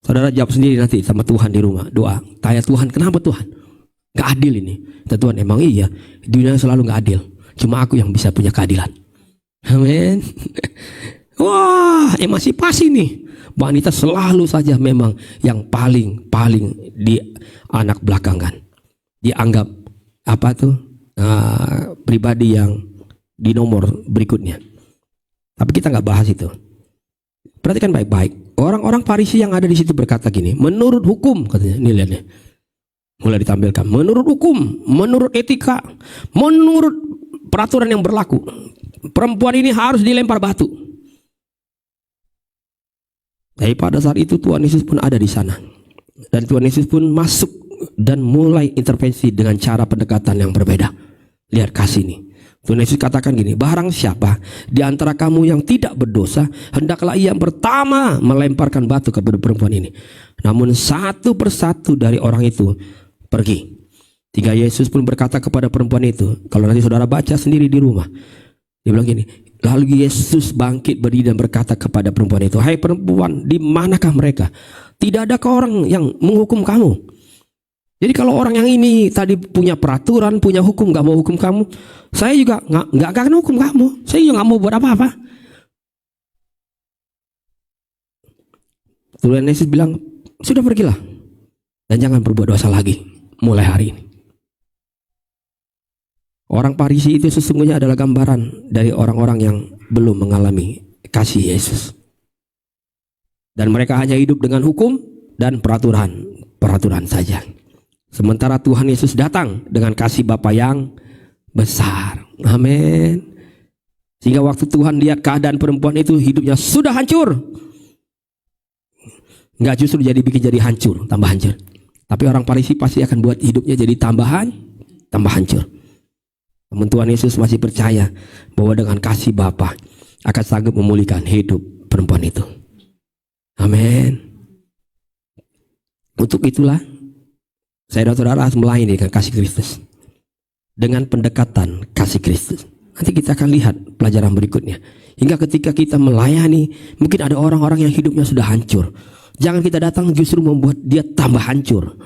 Saudara jawab sendiri nanti sama Tuhan di rumah. Doa. Tanya Tuhan, kenapa Tuhan? Nggak adil ini. Kata Tuhan, emang iya. Dunia selalu nggak adil. Cuma aku yang bisa punya keadilan. Amin. Wah, emansipasi nih. Wanita selalu saja memang yang paling di anak belakangan. Dianggap pribadi yang di nomor berikutnya. Tapi kita nggak bahas itu. Perhatikan baik-baik. Orang-orang Farisi yang ada di situ berkata gini, menurut hukum katanya, ini lihat nih, mulai ditampilkan. Menurut hukum, menurut etika, menurut peraturan yang berlaku, perempuan ini harus dilempar batu. Tapi pada saat itu Tuhan Yesus pun ada di sana, dan Tuhan Yesus pun masuk dan mulai intervensi dengan cara pendekatan yang berbeda. Lihat kasih nih. Tuhan Yesus katakan gini, barang siapa di antara kamu yang tidak berdosa, hendaklah ia yang pertama melemparkan batu kepada perempuan ini. Namun satu persatu dari orang itu pergi. Hingga Yesus pun berkata kepada perempuan itu, kalau nanti saudara baca sendiri di rumah, dia bilang gini, lalu Yesus bangkit berdiri dan berkata kepada perempuan itu, hai perempuan, di manakah mereka? Tidak adakah orang yang menghukum kamu? Jadi kalau orang yang ini tadi punya peraturan, punya hukum, gak mau hukum kamu, saya juga nggak akan hukum kamu. Saya juga nggak mau buat apa-apa. Tuhan Yesus bilang, sudah pergilah dan jangan berbuat dosa lagi mulai hari ini. Orang Farisi itu sesungguhnya adalah gambaran dari orang-orang yang belum mengalami kasih Yesus. Dan mereka hanya hidup dengan hukum dan peraturan saja. Sementara Tuhan Yesus datang dengan kasih Bapa yang besar. Amin. Sehingga waktu Tuhan lihat keadaan perempuan itu, hidupnya sudah hancur. Enggak, justru bikin hancur, tambah hancur. Tapi orang Farisi pasti akan buat hidupnya jadi tambah hancur. Namun Tuhan Yesus masih percaya bahwa dengan kasih Bapa akan sanggup memulihkan hidup perempuan itu. Amin. Untuk itulah saya dan saudara harus melayani dengan kasih Kristus, dengan pendekatan kasih Kristus. Nanti kita akan lihat pelajaran berikutnya. Hingga ketika kita melayani, mungkin ada orang-orang yang hidupnya sudah hancur. Jangan kita datang justru membuat dia tambah hancur.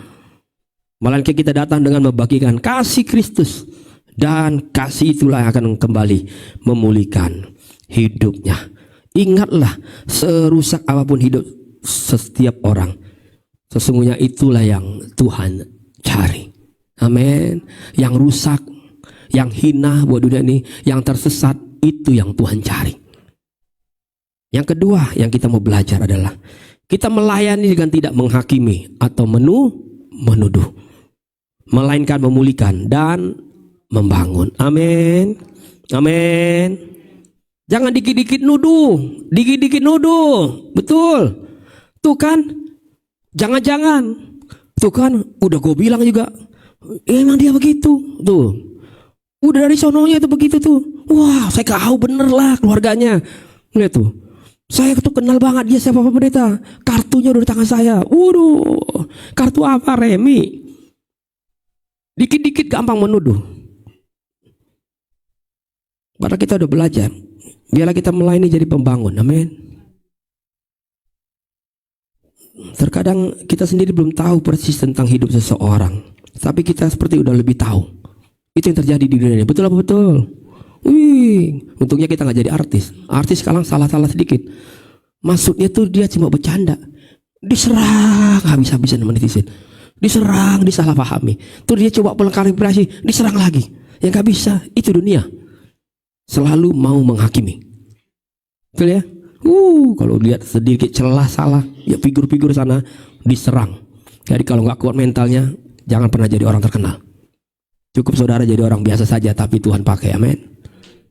Melainkan kita datang dengan membagikan kasih Kristus. Dan kasih itulah yang akan kembali memulihkan hidupnya. Ingatlah, serusak apapun hidup setiap orang, sesungguhnya itulah yang Tuhan cari. Amin. Yang rusak, yang hina buat dunia ini, yang tersesat, itu yang Tuhan cari. Yang kedua yang kita mau belajar adalah kita melayani dengan tidak menghakimi atau menuduh, melainkan memulihkan dan membangun. Amin. Amin. Jangan dikit-dikit nuduh. Betul. Tuh kan, jangan-jangan. Tuh kan, udah gue bilang juga. Emang dia begitu. Tuh. Udah dari sononya itu begitu tuh. Wah, saya tahu bener lah keluarganya. Lihat tuh. Saya tuh kenal banget dia siapa pendeta. Kartunya udah di tangan saya. Waduh. Kartu apa? Remi. Dikit-dikit gampang menuduh. Padahal kita udah belajar. Biarlah kita melayani jadi pembangun. Amin. Terkadang kita sendiri belum tahu persis tentang hidup seseorang, tapi kita seperti udah lebih tahu. Itu yang terjadi di dunia ini. Betul apa betul? Wih, untungnya kita nggak jadi artis. Artis sekarang salah-salah sedikit. Maksudnya tuh dia cuma bercanda. Diserang habis-habisan sama netizen. Diserang, disalahpahami. Tuh dia coba pelengkalibrasi, diserang lagi. Yang nggak bisa, itu dunia. Selalu mau menghakimi. Betul ya? Kalau lihat sedikit celah salah, ya figur-figur sana diserang. Jadi kalau nggak kuat mentalnya, jangan pernah jadi orang terkenal. Cukup saudara jadi orang biasa saja, tapi Tuhan pakai. Amin.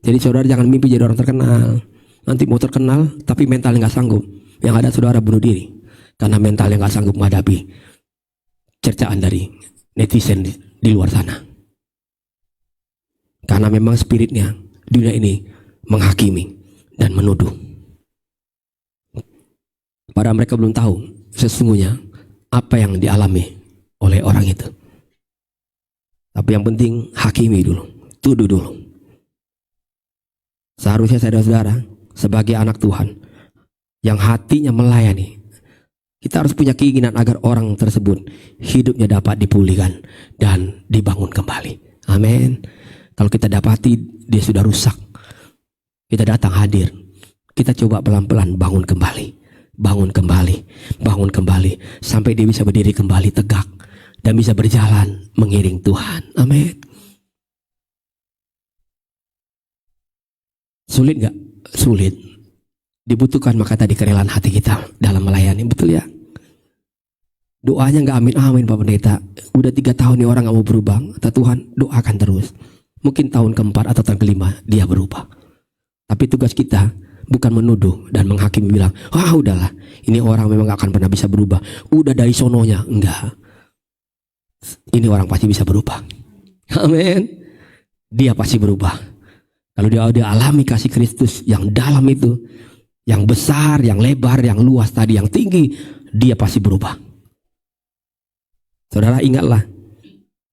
Jadi saudara jangan mimpi jadi orang terkenal. Nanti mau terkenal, tapi mentalnya nggak sanggup. Yang ada saudara bunuh diri, karena mentalnya nggak sanggup menghadapi cercaan dari netizen di luar sana. Karena memang spiritnya dunia ini menghakimi dan menuduh. Padahal mereka belum tahu sesungguhnya apa yang dialami oleh orang itu. Tapi yang penting hakimi dulu, tuduh dulu. Seharusnya saudara-saudara sebagai anak Tuhan yang hatinya melayani, kita harus punya keinginan agar orang tersebut hidupnya dapat dipulihkan dan dibangun kembali. Amin. Kalau kita dapati dia sudah rusak, kita datang hadir. Kita coba pelan-pelan bangun kembali. Bangun kembali. Sampai dia bisa berdiri kembali tegak. Dan bisa berjalan mengiring Tuhan. Amin. Sulit gak? Sulit. Dibutuhkan maka tadi kerelaan hati kita dalam melayani. Betul ya? Doanya gak amin-amin Pak Pendeta. Udah 3 tahun nih orang gak mau berubah. Kata Tuhan, doakan terus. Mungkin tahun keempat atau tahun kelima dia berubah. Tapi tugas kita bukan menuduh dan menghakimi bilang, udahlah, ini orang memang gak akan pernah bisa berubah. Udah dari sononya. Enggak. Ini orang pasti bisa berubah. Amin. Dia pasti berubah. Kalau dia alami kasih Kristus yang dalam itu, yang besar, yang lebar, yang luas tadi, yang tinggi, dia pasti berubah. Saudara ingatlah,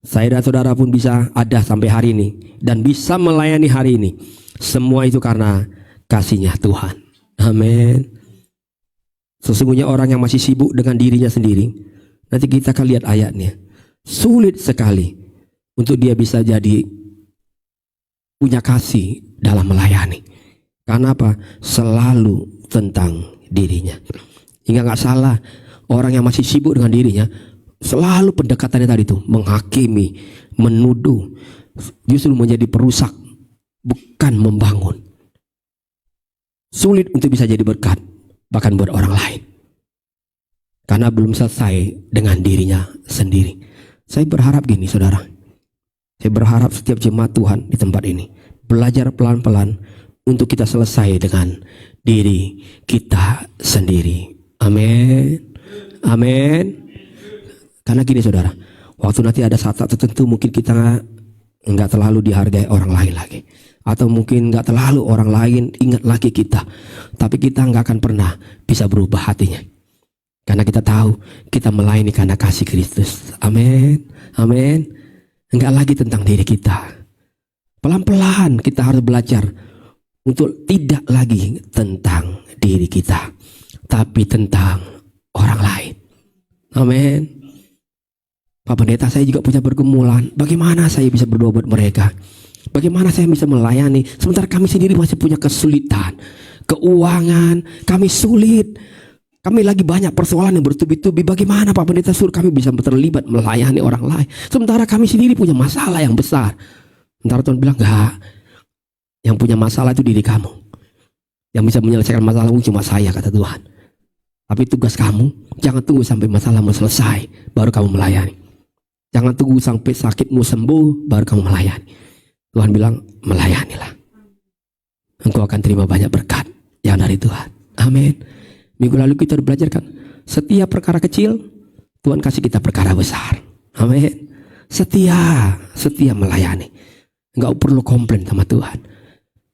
saya dan saudara pun bisa ada sampai hari ini dan bisa melayani hari ini. Semua itu karena kasihnya Tuhan. Amin. Sesungguhnya orang yang masih sibuk dengan dirinya sendiri, nanti kita akan lihat ayatnya. Sulit sekali untuk dia bisa jadi punya kasih dalam melayani. Karena apa? Selalu tentang dirinya. Hingga gak salah, orang yang masih sibuk dengan dirinya selalu pendekatannya tadi itu menghakimi, menuduh, justru menjadi perusak, bukan membangun. Sulit untuk bisa jadi berkat, bahkan buat orang lain, karena belum selesai dengan dirinya sendiri. Saya berharap gini saudara, saya berharap setiap jemaat Tuhan di tempat ini belajar pelan-pelan untuk kita selesai dengan diri kita sendiri. Amin. Amin. Karena gini saudara, waktu nanti ada saat-saat tertentu mungkin kita nggak terlalu dihargai orang lain lagi, atau mungkin nggak terlalu orang lain ingat lagi kita, tapi kita nggak akan pernah bisa berubah hatinya, karena kita tahu kita melayani karena kasih Kristus. Amin, amin. Nggak lagi tentang diri kita. Pelan-pelan kita harus belajar untuk tidak lagi tentang diri kita, tapi tentang orang lain. Amin. Pak Pendeta, saya juga punya pergumulan. Bagaimana saya bisa berdoa buat mereka? Bagaimana saya bisa melayani? Sementara kami sendiri masih punya kesulitan, keuangan, kami sulit. Kami lagi banyak persoalan yang bertubi-tubi. Bagaimana Pak Pendeta suruh kami bisa terlibat melayani orang lain? Sementara kami sendiri punya masalah yang besar. Sementara Tuhan bilang, enggak. Yang punya masalah itu diri kamu. Yang bisa menyelesaikan masalahmu cuma saya, kata Tuhan. Tapi tugas kamu, jangan tunggu sampai masalahmu selesai, baru kamu melayani. Jangan tunggu sampai sakitmu sembuh, baru kamu melayani. Tuhan bilang, melayanilah. Engkau akan terima banyak berkat yang dari Tuhan. Amin. Minggu lalu kita udah belajar kan, setiap perkara kecil, Tuhan kasih kita perkara besar. Amin. Setia melayani. Enggak perlu komplain sama Tuhan.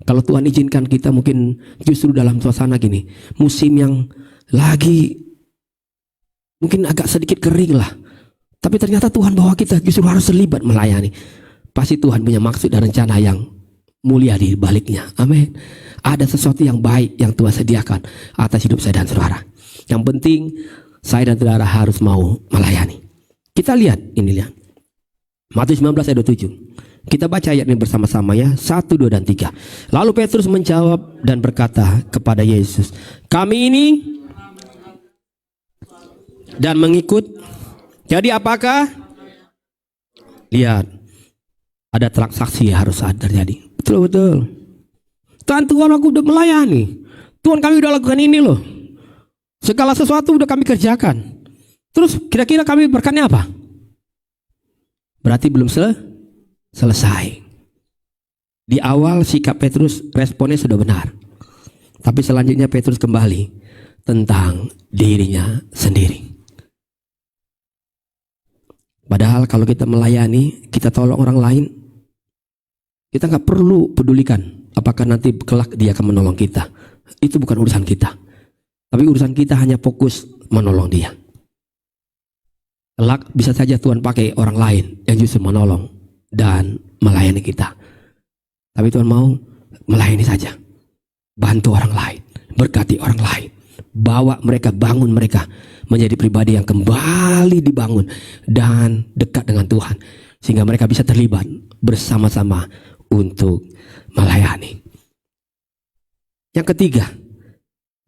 Kalau Tuhan izinkan kita mungkin justru dalam suasana gini, musim yang lagi mungkin agak sedikit kering lah, tapi ternyata Tuhan bawa kita justru harus terlibat melayani. Pasti Tuhan punya maksud dan rencana yang mulia di baliknya. Amin. Ada sesuatu yang baik yang Tuhan sediakan atas hidup saya dan saudara. Yang penting saya dan saudara harus mau melayani. Kita lihat ini, lihat Matius 19 ayat 27. Kita baca ayat ini bersama-sama ya, 1, 2, dan 3. Lalu Petrus menjawab dan berkata kepada Yesus, kami ini dan mengikut. Jadi apakah? Lihat, ada transaksi yang harus terjadi. Betul. Tuhan, aku udah melayani. Tuhan, kami udah lakukan ini loh. Segala sesuatu udah kami kerjakan. Terus kira-kira kami berkatnya apa? Berarti belum selesai. Di awal sikap Petrus responnya sudah benar. Tapi selanjutnya Petrus kembali tentang dirinya sendiri. Padahal kalau kita melayani, kita tolong orang lain, kita nggak perlu pedulikan apakah nanti kelak dia akan menolong kita. Itu bukan urusan kita. Tapi urusan kita hanya fokus menolong dia. Kelak bisa saja Tuhan pakai orang lain yang justru menolong dan melayani kita. Tapi Tuhan mau melayani saja. Bantu orang lain, berkati orang lain, bawa mereka, bangun mereka menjadi pribadi yang kembali dibangun dan dekat dengan Tuhan, sehingga mereka bisa terlibat bersama-sama untuk melayani. Yang ketiga,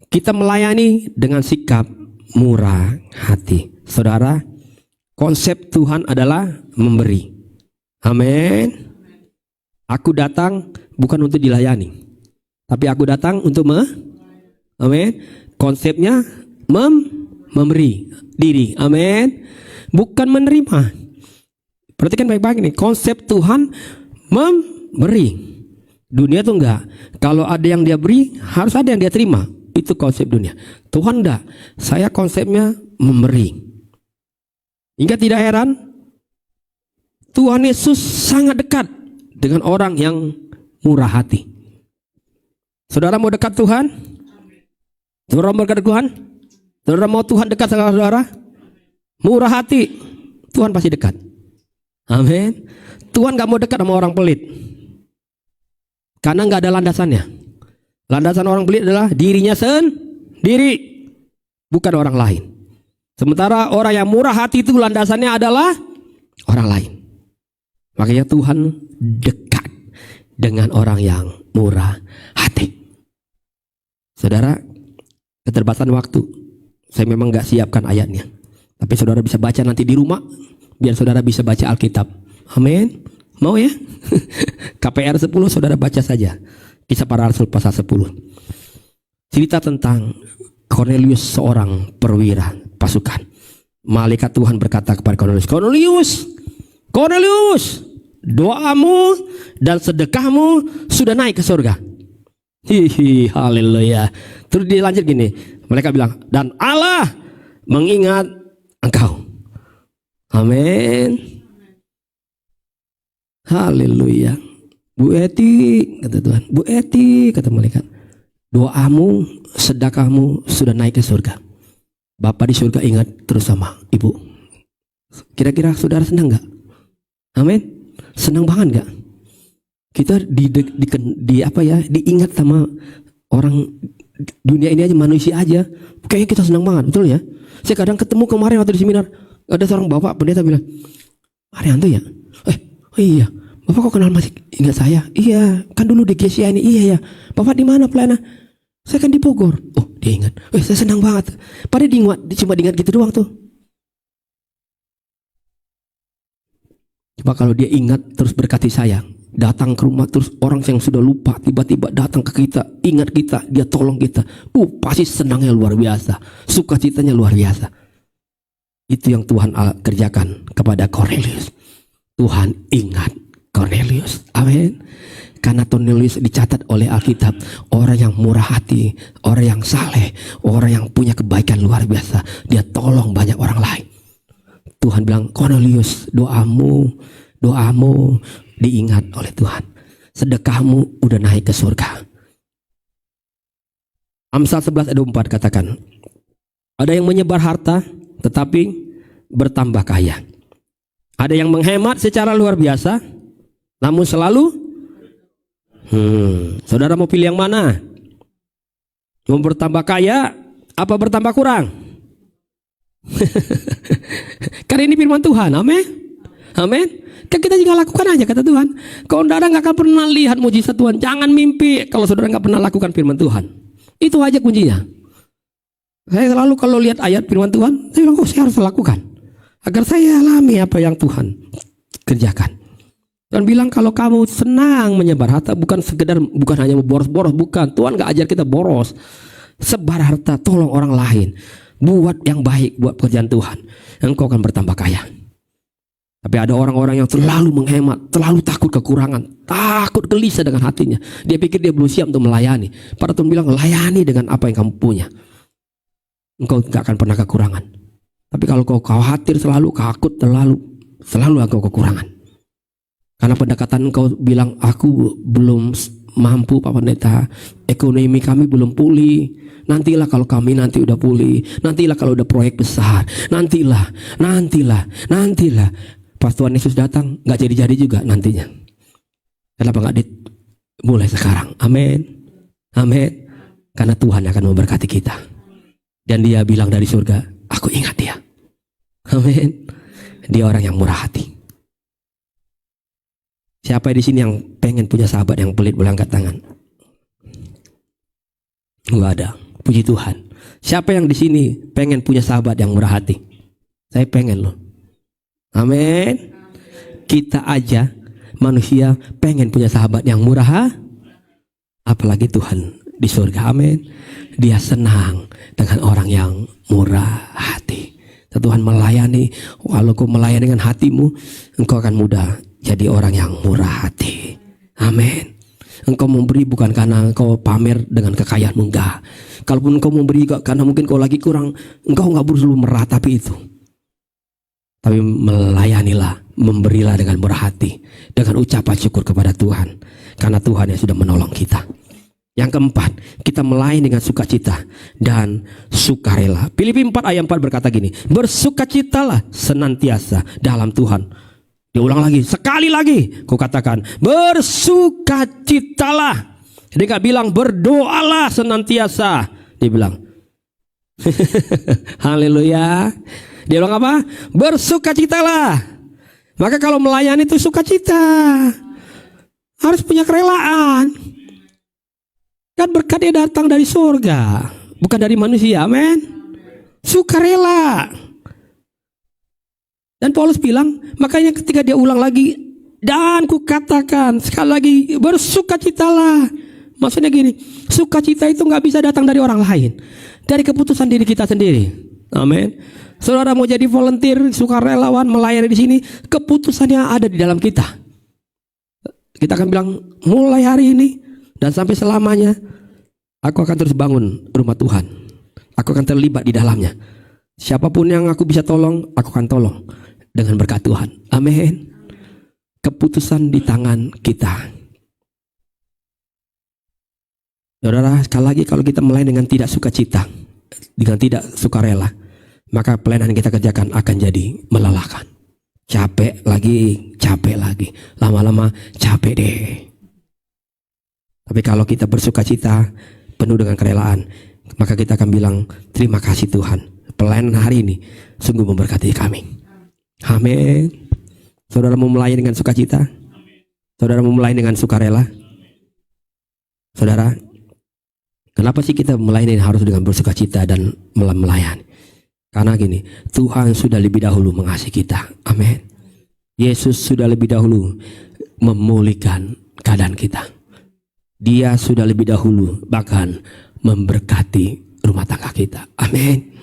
kita melayani dengan sikap murah hati. Saudara, konsep Tuhan adalah memberi. Amin. Aku datang bukan untuk dilayani, tapi aku datang untuk amin. Konsepnya memberi diri. Amin. Bukan menerima. Perhatikan baik-baik nih. Konsep Tuhan memberi. Dunia tuh enggak. Kalau ada yang dia beri, harus ada yang dia terima. Itu konsep dunia. Tuhan enggak. Saya konsepnya memberi. Hingga tidak heran, Tuhan Yesus sangat dekat dengan orang yang murah hati. Saudara mau dekat Tuhan? Saudara mau dekat Tuhan? Saudara mau Tuhan dekat sama saudara? Murah hati, Tuhan pasti dekat. Amin. Tuhan gak mau dekat sama orang pelit, karena gak ada landasannya. Landasan orang pelit adalah dirinya sendiri, bukan orang lain. Sementara orang yang murah hati itu landasannya adalah orang lain. Makanya Tuhan dekat dengan orang yang murah hati. Saudara, keterbatasan waktu, saya memang gak siapkan ayatnya, tapi saudara bisa baca nanti di rumah, biar saudara bisa baca Alkitab. Amin. Mau ya? KPR 10 saudara baca saja. Kisah Para Rasul pasal 10. Cerita tentang Cornelius, seorang perwira pasukan. Malaikat Tuhan berkata kepada Cornelius, Cornelius, doamu dan sedekahmu sudah naik ke surga. Hihi, haleluya. Terus dia lanjut gini, mereka bilang, dan Allah mengingat engkau. Amin. Haleluya. Bu Eti, kata Tuhan. Bu Eti, kata malaikat. Doamu, sedekahmu sudah naik ke surga. Bapak di surga ingat terus sama ibu. Kira-kira saudara senang gak? Amin. Senang banget gak? Kita diingat sama orang dunia ini aja, manusia aja. Kayaknya kita senang banget, betul ya? Saya kadang ketemu kemarin waktu di seminar, ada seorang bapak pendeta bilang, Arianto ya? Oh iya, bapak kok kenal masih ingat saya? Iya, kan dulu di GCI ini. Iya ya. Bapak di mana pelayanan? Saya kan di Bogor. Oh, dia ingat. Saya senang banget. Padahal cuma diingat gitu doang tuh. Coba kalau dia ingat terus berkati saya, datang ke rumah terus orang yang sudah lupa tiba-tiba datang ke kita, ingat kita, dia tolong kita. Pasti senangnya luar biasa, sukacitanya luar biasa. Itu yang Tuhan kerjakan kepada Cornelius. Tuhan ingat Cornelius. Amin. Karena Cornelius dicatat oleh Alkitab orang yang murah hati, orang yang saleh, orang yang punya kebaikan luar biasa. Dia tolong banyak orang lain. Tuhan bilang, Cornelius, doamu diingat oleh Tuhan. Sedekahmu udah naik ke surga. Amsal 11 ayat 4 katakan, ada yang menyebar harta tetapi bertambah kaya. Ada yang menghemat secara luar biasa namun selalu saudara mau pilih yang mana? Mau bertambah kaya apa bertambah kurang? Karena ini firman Tuhan. Amin. Amin. Kan kita juga lakukan aja kata Tuhan. Kalau saudara nggak akan pernah lihat mujizat Tuhan, jangan mimpi kalau saudara nggak pernah lakukan firman Tuhan. Itu aja kuncinya. Saya selalu kalau lihat ayat firman Tuhan, saya bilang, saya harus lakukan agar saya alami apa yang Tuhan kerjakan. Dan bilang kalau kamu senang menyebar harta, bukan hanya boros-boros, bukan. Tuhan nggak ajar kita boros. Sebar harta, tolong orang lain, buat yang baik, buat pekerjaan Tuhan. Engkau akan bertambah kaya. Tapi ada orang-orang yang terlalu menghemat, terlalu takut kekurangan, takut gelisah dengan hatinya. Dia pikir dia belum siap untuk melayani. Para Tuhan bilang, layani dengan apa yang kamu punya. Engkau gak akan pernah kekurangan. Tapi kalau kau khawatir selalu, takut selalu engkau kekurangan. Karena pendekatan engkau bilang, aku belum mampu Pak Pendeta, ekonomi kami belum pulih. Nantilah kalau kami nanti udah pulih, nantilah kalau udah proyek besar, nantilah. Pas Tuhan Yesus datang, gak jadi-jadi juga nantinya. Kenapa gak mulai sekarang? Amin. Amin. Karena Tuhan akan memberkati kita. Dan dia bilang dari surga, aku ingat dia. Amin. Dia orang yang murah hati. Siapa di sini yang pengen punya sahabat yang pelit, boleh angkat tangan? Gak ada. Puji Tuhan. Siapa yang di sini pengen punya sahabat yang murah hati? Saya pengen loh. Amin. Kita aja manusia pengen punya sahabat yang murah, apalagi Tuhan di surga. Amin. Dia senang dengan orang yang murah hati. Tuhan melayani. Kalau kau melayani dengan hatimu, engkau akan mudah jadi orang yang murah hati. Amin. Engkau memberi bukan karena engkau pamer dengan kekayaanmu, enggak. Kalaupun engkau memberi karena mungkin kau lagi kurang, engkau enggak perlu meratapi itu. Tapi melayanilah, memberilah dengan murah hati, dengan ucapan syukur kepada Tuhan, karena Tuhan yang sudah menolong kita. Yang keempat, kita melayani dengan sukacita dan sukarela. Filipi 4 ayat 4 berkata gini, bersukacitalah senantiasa dalam Tuhan. Diulang lagi, sekali lagi ku katakan, bersukacitalah. Dia gak bilang berdoalah senantiasa, dia bilang haleluya. Dia bilang apa? Bersukacitalah. Maka kalau melayani itu sukacita, harus punya kerelaan. Kan berkat dia datang dari surga, bukan dari manusia. Amin. Sukarela. Dan Paulus bilang, makanya ketika dia ulang lagi, dan ku katakan sekali lagi, bersukacitalah. Maksudnya gini, sukacita itu gak bisa datang dari orang lain, dari keputusan diri kita sendiri. Amin. Saudara mau jadi volunteer, sukarelawan, melayani di sini, keputusannya ada di dalam kita. Kita akan bilang, mulai hari ini dan sampai selamanya, aku akan terus bangun rumah Tuhan. Aku akan terlibat di dalamnya. Siapapun yang aku bisa tolong, aku akan tolong dengan berkat Tuhan. Amin. keputusan di tangan kita. Saudara, sekali lagi kalau kita melayani dengan tidak sukacita, dengan tidak sukarela, maka pelayanan yang kita kerjakan akan jadi melelahkan. Capek lagi, lama-lama capek deh. Tapi kalau kita bersukacita, penuh dengan kerelaan, maka kita akan bilang, terima kasih Tuhan, pelayanan hari ini sungguh memberkati kami. Amin. Saudara mau melayani dengan sukacita? Saudara mau melayani dengan sukarela? Saudara, kenapa sih kita melayani harus dengan bersukacita dan melayani? Karena gini, Tuhan sudah lebih dahulu mengasihi kita. Amin. Yesus sudah lebih dahulu memulihkan keadaan kita. Dia sudah lebih dahulu bahkan memberkati rumah tangga kita. Amin.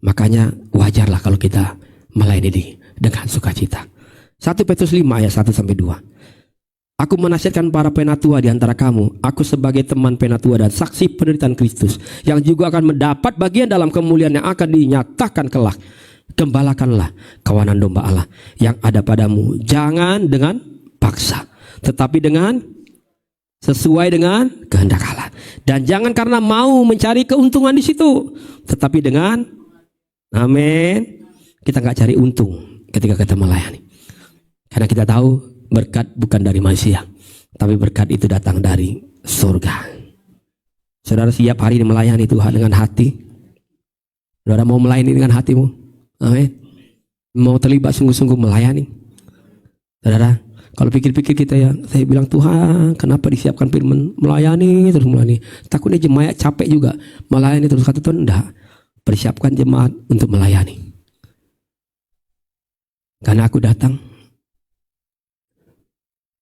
Makanya wajarlah kalau kita melayani dengan sukacita. 1 Petrus 5 ayat 1-2. Aku menasihatkan para penatua di antara kamu, aku sebagai teman penatua dan saksi penderitaan Kristus, yang juga akan mendapat bagian dalam kemuliaan yang akan dinyatakan kelak. Gembalakanlah kawanan domba Allah yang ada padamu, jangan dengan paksa, tetapi dengan sesuai dengan kehendak Allah. Dan jangan karena mau mencari keuntungan di situ, tetapi dengan, amin, kita nggak cari untung ketika kita melayani. Karena kita tahu berkat bukan dari manusia, tapi berkat itu datang dari surga. Saudara siap hari ini melayani Tuhan dengan hati? Saudara mau melayani dengan hatimu? Amin. Mau terlibat sungguh-sungguh melayani? Saudara, kalau pikir-pikir kita ya, saya bilang Tuhan, kenapa disiapkan firman melayani terus melayani? Takutnya jemaat capek juga melayani terus. Kata Tuhan, enggak. Persiapkan jemaat untuk melayani. Karena aku datang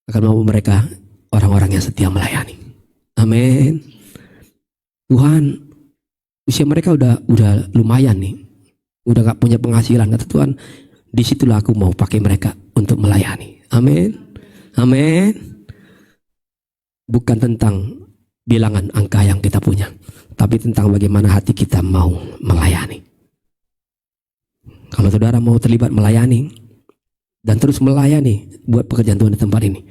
akan mau mereka orang-orang yang setia melayani. Amin. Tuhan, usia mereka udah lumayan nih, udah gak punya penghasilan. Kata Tuhan, disitulah aku mau pakai mereka untuk melayani. Amin. Amin. Bukan tentang bilangan angka yang kita punya, tapi tentang bagaimana hati kita mau melayani. Kalau saudara mau terlibat melayani dan terus melayani buat pekerjaan Tuhan di tempat ini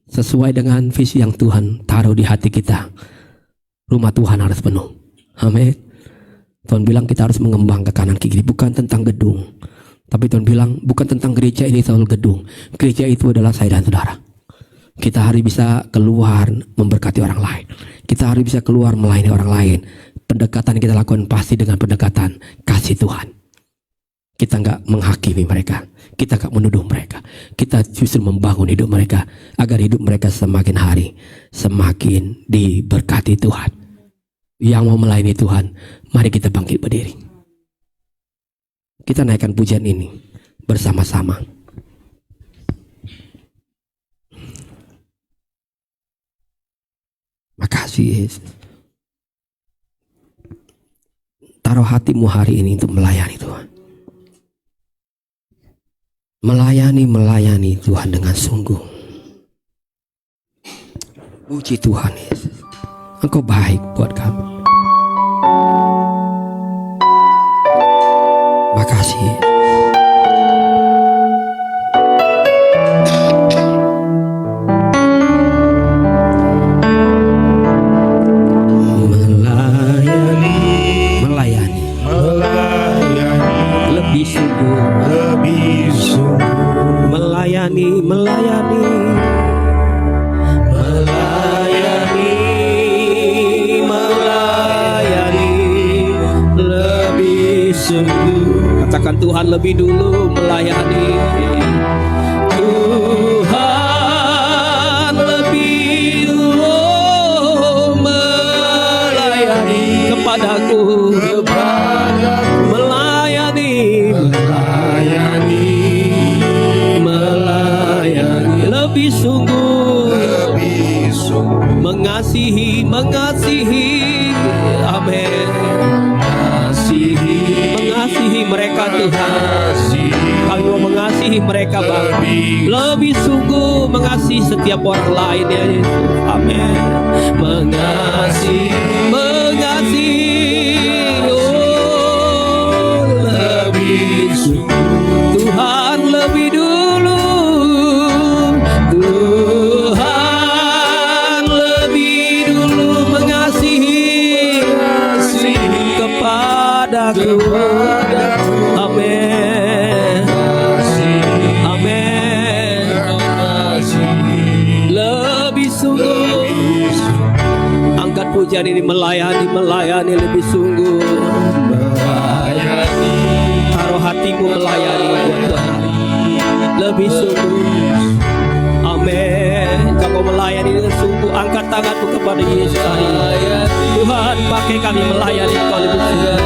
sesuai dengan visi yang Tuhan taruh di hati kita, rumah Tuhan harus penuh. Amin. Tuhan bilang kita harus mengembang ke kanan kiri, bukan tentang gedung, tapi Tuhan bilang bukan tentang gereja ini soal gedung. Gereja itu adalah saya dan saudara. Kita harus bisa keluar memberkati orang lain, kita harus bisa keluar melayani orang lain. Pendekatan yang kita lakukan pasti dengan pendekatan kasih Tuhan. Kita nggak menghakimi mereka, kita nggak menuduh mereka, kita justru membangun hidup mereka agar hidup mereka semakin hari semakin diberkati Tuhan. Yang mau melayani Tuhan, mari kita bangkit berdiri. Kita naikkan pujian ini bersama-sama. Makasih Yesus. Taruh hatimu hari ini untuk melayani Tuhan. Melayani Tuhan dengan sungguh. Puji Tuhan Yesus, Engkau baik buat kami. Makasih. Melayani lebih sungguh, melayani lebih sungguh. Katakan Tuhan lebih dulu melayani. Tuhan lebih dulu melayani kepadaku, melayani lebih sungguh, mengasihi, amin, mengasihi mereka Tuhan. Kami mau mengasihi mereka Bapa, lebih sungguh mengasihi setiap orang lain ya Yesus, amin. Mengasihi, oh lebih sungguh, Tuhan lebih dulu pujian ini melayani lebih sungguh. Melayani, taruh hatimu melayani buat Tuhan lebih sungguh. Amin. Kamu melayani dengan sungguh, angkat tanganmu kepada Yesus hari ini. Tuhan, pakai kami melayani Kau lebih sungguh.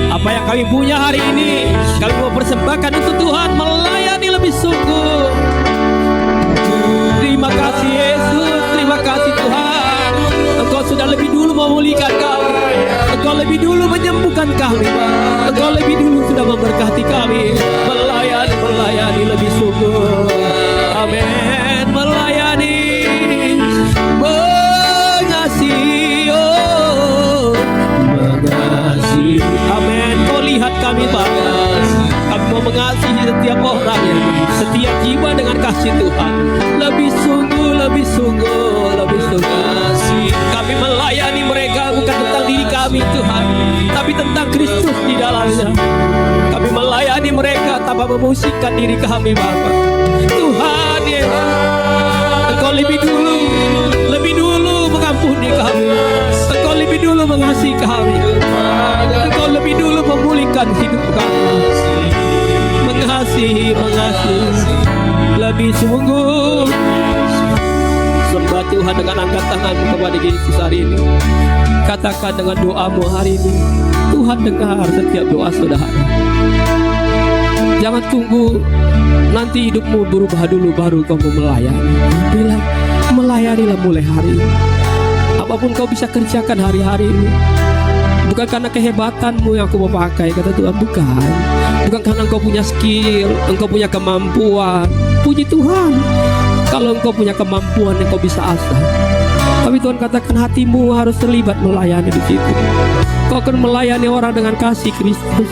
Apa yang kami punya hari ini, kami mau persembahkan untuk Tuhan, melayani lebih sungguh. Terima kasih Yesus, terima kasih Tuhan. Engkau sudah lebih dulu memulihkan kami, Engkau lebih dulu menyembuhkan kami, Engkau lebih dulu sudah memberkati kami. Melayani lebih sungguh. Amin. Melayani, mengasihi, oh, mengasihi. Amin. Kau lihat kami Bapa, kami mau mengasihi setiap orang, setiap jiwa dengan kasih Tuhan. Lebih sungguh, lebih sungguh, lebih sungguh. Kami melayani mereka bukan tentang diri kami Tuhan, tapi tentang Kristus di dalamnya. Kami melayani mereka tanpa memusingkan diri kami Bapa. Tuhan ya, Engkau lebih dulu mengampuni kami, Engkau lebih dulu mengasihi kami, Engkau lebih dulu memulihkan hidup kami. Mengasihi lebih sungguh. Sembah Tuhan dengan angkat tanganmu kepada Yesus hari ini. Katakan dengan doamu hari ini, Tuhan dengar setiap doa saudara. Jangan tunggu nanti hidupmu berubah dulu baru kamu melayani. Bilang, melayanilah mulai hari ini. Apapun kau bisa kerjakan hari-hari ini, bukan karena kehebatanmu yang aku mau pakai, kata Tuhan, bukan. Bukan karena engkau punya skill, engkau punya kemampuan. Puji Tuhan, kalau engkau punya kemampuan, engkau bisa asah. Tapi Tuhan katakan hatimu harus terlibat melayani di situ. Kau akan melayani orang dengan kasih Kristus.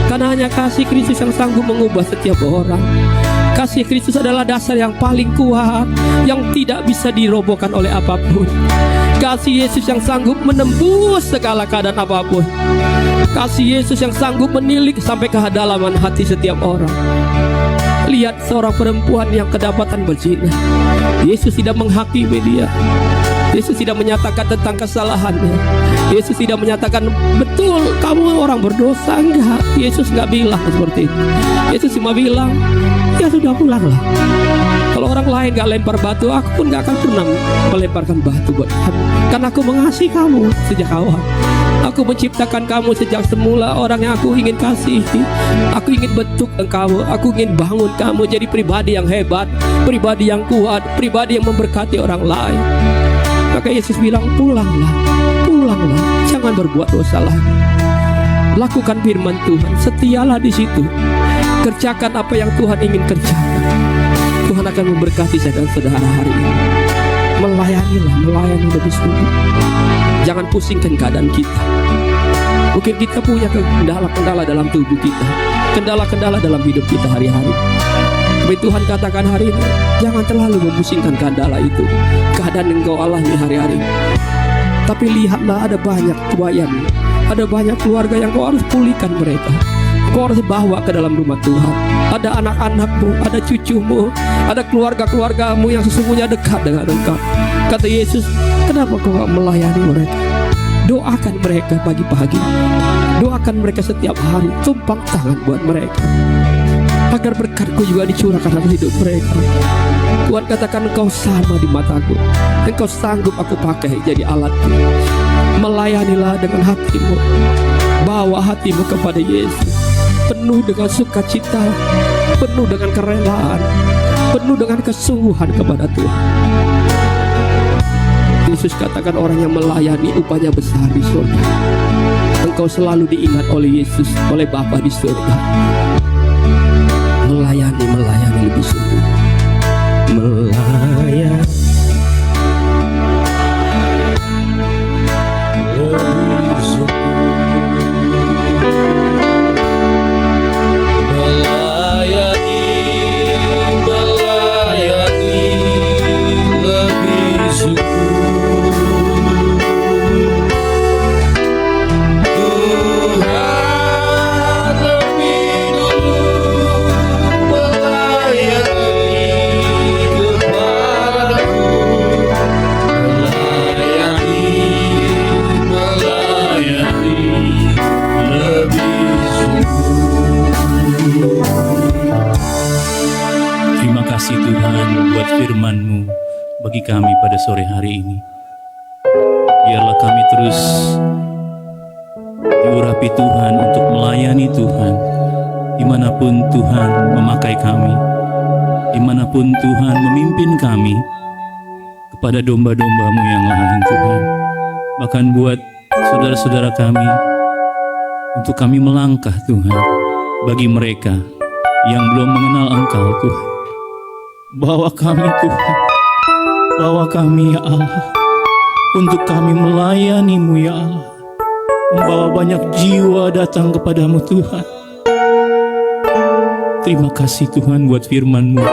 Karena hanya kasih Kristus yang sanggup mengubah setiap orang. Kasih Kristus adalah dasar yang paling kuat, yang tidak bisa dirobohkan oleh apapun. Kasih Yesus yang sanggup menembus segala keadaan apapun. Kasih Yesus yang sanggup menilik sampai ke kedalaman hati setiap orang. Lihat seorang perempuan yang kedapatan berzina. Yesus tidak menghakimi dia. Yesus tidak menyatakan tentang kesalahannya. Yesus tidak menyatakan betul kamu orang berdosa, enggak. Yesus enggak bilang seperti itu. Yesus cuma bilang, ya sudah pulanglah. Kalau orang lain enggak lempar batu, aku pun enggak akan pernah melemparkan batu buat kamu. Karena aku mengasihi kamu sejak awal. Aku menciptakan kamu sejak semula, orang yang aku ingin kasihi. Aku ingin bentuk engkau, aku ingin bangun kamu jadi pribadi yang hebat, pribadi yang kuat, pribadi yang memberkati orang lain. Maka Yesus bilang, pulanglah, jangan berbuat dosa lagi. Lakukan firman Tuhan, setialah di situ. Kerjakan apa yang Tuhan ingin kerjakan. Tuhan akan memberkati saya dan saudara hari ini. Melayani lebih sungguh. Jangan pusingkan keadaan kita. Mungkin kita punya kendala-kendala dalam tubuh kita, kendala-kendala dalam hidup kita hari-hari. Tapi Tuhan katakan hari ini, jangan terlalu memusingkan kendala itu, keadaan yang kau alami hari-hari. Tapi lihatlah, ada banyak tuayan, ada banyak keluarga yang kau harus pulihkan mereka. Kau harus bawa ke dalam rumah Tuhan. Ada anak-anakmu, ada cucumu, ada keluarga-keluargamu yang sesungguhnya dekat dengan engkau. Kata Yesus, kenapa kau gak melayani mereka? Doakan mereka pagi-pagi, doakan mereka setiap hari, tumpang tangan buat mereka, agar berkatku juga dicurahkan dalam hidup mereka. Tuhan katakan, engkau sama di mataku, engkau sanggup aku pakai jadi alatku. Melayanilah dengan hatimu, bawa hatimu kepada Yesus, penuh dengan sukacita, penuh dengan kerelaan, penuh dengan kesungguhan kepada Tuhan. Yesus katakan, orang yang melayani upahnya besar di surga. Engkau selalu diingat oleh Yesus, oleh Bapa di surga. Melayani lebih sungguh. Melayani. kasih Tuhan buat firman-Mu bagi kami pada sore hari ini. Biarlah kami terus diurapi Tuhan untuk melayani Tuhan, dimanapun Tuhan memakai kami, dimanapun Tuhan memimpin kami kepada domba-domba-Mu yang lain Tuhan. Bahkan buat saudara-saudara kami, untuk kami melangkah Tuhan, bagi mereka yang belum mengenal Engkau Tuhan. Bawa kami Tuhan, bawa kami ya Allah, untuk kami melayani-Mu ya Allah. Membawa banyak jiwa datang kepadamu Tuhan. Terima kasih Tuhan buat firman-Mu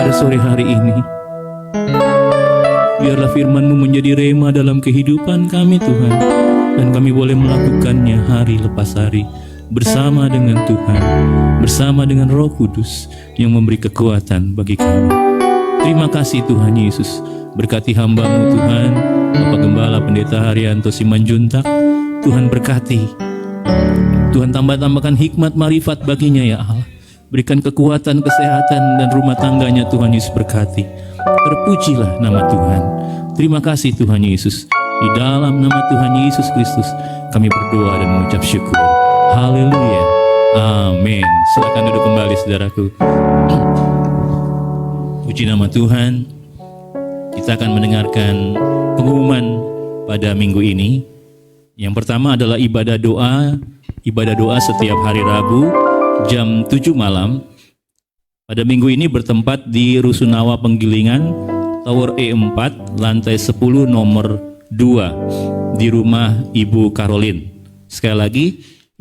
pada sore hari ini. Biarlah firman-Mu menjadi rema dalam kehidupan kami Tuhan, dan kami boleh melakukannya hari lepas hari bersama dengan Tuhan, bersama dengan Roh Kudus yang memberi kekuatan bagi kami. Terima kasih Tuhan Yesus. Berkati hamba-Mu Tuhan, Bapak Gembala Pendeta Haryanto Simanjuntak. Tuhan berkati, Tuhan tambahkan hikmat marifat baginya ya Allah. Berikan kekuatan, kesehatan, dan rumah tangganya Tuhan Yesus berkati. Terpujilah nama Tuhan. Terima kasih Tuhan Yesus. Di dalam nama Tuhan Yesus Kristus kami berdoa dan mengucap syukur. Haleluya. Amin. Silakan duduk kembali saudaraku. Puji nama Tuhan. Kita akan mendengarkan pengumuman pada minggu ini. Yang pertama adalah ibadah doa setiap hari Rabu jam 7 malam. Pada minggu ini bertempat di Rusunawa Penggilingan, Tower E4, lantai 10 nomor 2 di rumah Ibu Karolin. Sekali lagi,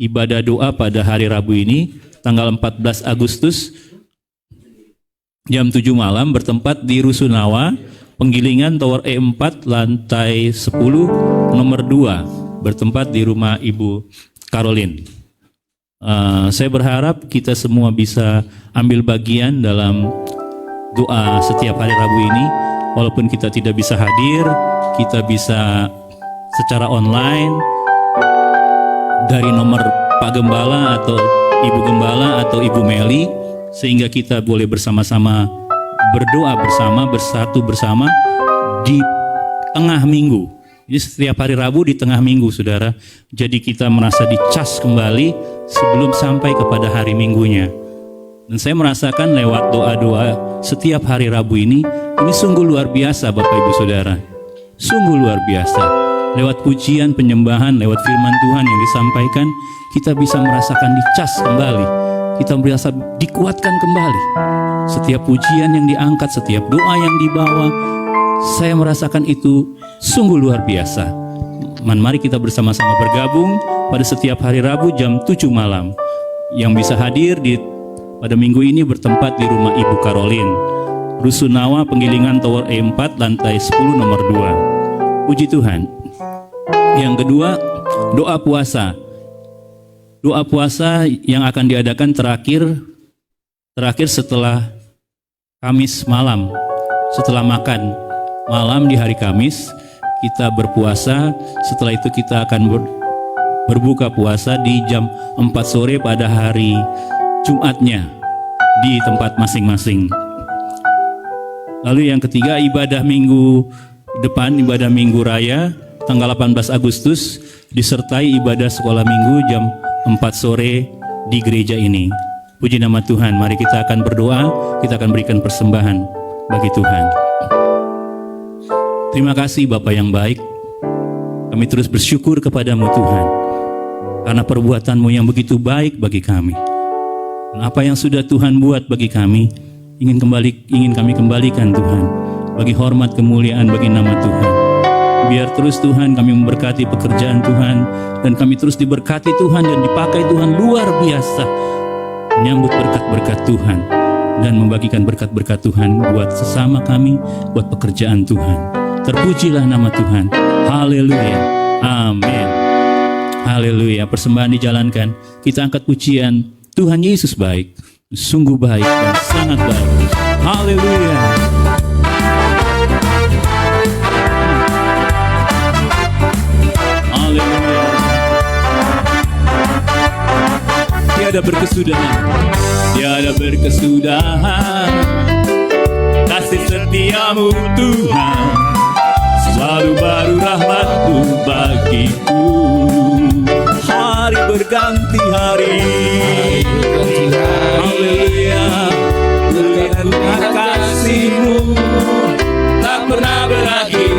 ibadah doa pada hari Rabu ini tanggal 14 Agustus jam 7 malam bertempat di Rusunawa Penggilingan, Tower E4, lantai 10 nomor 2 bertempat di rumah Ibu Karolin. Saya berharap kita semua bisa ambil bagian dalam doa setiap hari Rabu ini. Walaupun kita tidak bisa hadir, kita bisa secara online dari nomor Pak Gembala atau Ibu Gembala atau Ibu Meli, sehingga kita boleh bersama-sama berdoa bersama, bersatu bersama di tengah minggu. Jadi setiap hari Rabu di tengah minggu saudara. Jadi kita merasa dicas kembali sebelum sampai kepada hari minggunya. Dan saya merasakan lewat doa-doa setiap hari Rabu ini sungguh luar biasa Bapak Ibu Saudara. Sungguh luar biasa. Lewat pujian, penyembahan, lewat firman Tuhan yang disampaikan, kita bisa merasakan dicas kembali. Kita merasa dikuatkan kembali. Setiap pujian yang diangkat, setiap doa yang dibawa, saya merasakan itu sungguh luar biasa. Mari kita bersama-sama bergabung pada setiap hari Rabu jam 7 malam. Yang bisa hadir pada minggu ini bertempat di rumah Ibu Karolin, Rusunawa Penggilingan Tower E4, lantai 10 nomor 2. Puji Tuhan. Yang kedua, doa puasa. Doa puasa yang akan diadakan terakhir setelah Kamis malam, setelah makan malam di hari Kamis, kita berpuasa. Setelah itu kita akan berbuka puasa di jam 4 sore pada hari Jumatnya di tempat masing-masing. Lalu yang ketiga, ibadah minggu depan, ibadah minggu raya tanggal 18 Agustus disertai ibadah sekolah minggu jam 4 sore di gereja ini. Puji nama Tuhan. Mari kita akan berdoa, kita akan berikan persembahan bagi Tuhan. Terima kasih Bapa yang baik. Kami terus bersyukur kepadamu Tuhan, karena perbuatan-Mu yang begitu baik bagi kami. Dan apa yang sudah Tuhan buat bagi kami, ingin kami kembalikan Tuhan, bagi hormat kemuliaan bagi nama Tuhan. Biar terus Tuhan kami memberkati pekerjaan Tuhan, dan kami terus diberkati Tuhan dan dipakai Tuhan luar biasa, menyambut berkat-berkat Tuhan dan membagikan berkat-berkat Tuhan buat sesama kami, buat pekerjaan Tuhan. Terpujilah nama Tuhan. Haleluya. Amin. Haleluya. Persembahan dijalankan. Kita angkat pujian. Tuhan Yesus baik, sungguh baik dan sangat baik. Haleluya. Haleluya. Tiada berkesudahan, tiada berkesudahan kasih setiamu Tuhan, selalu baru rahmat-Mu bagiku. Hari berganti hari, haleluya, melihat kasih-Mu tak pernah berakhir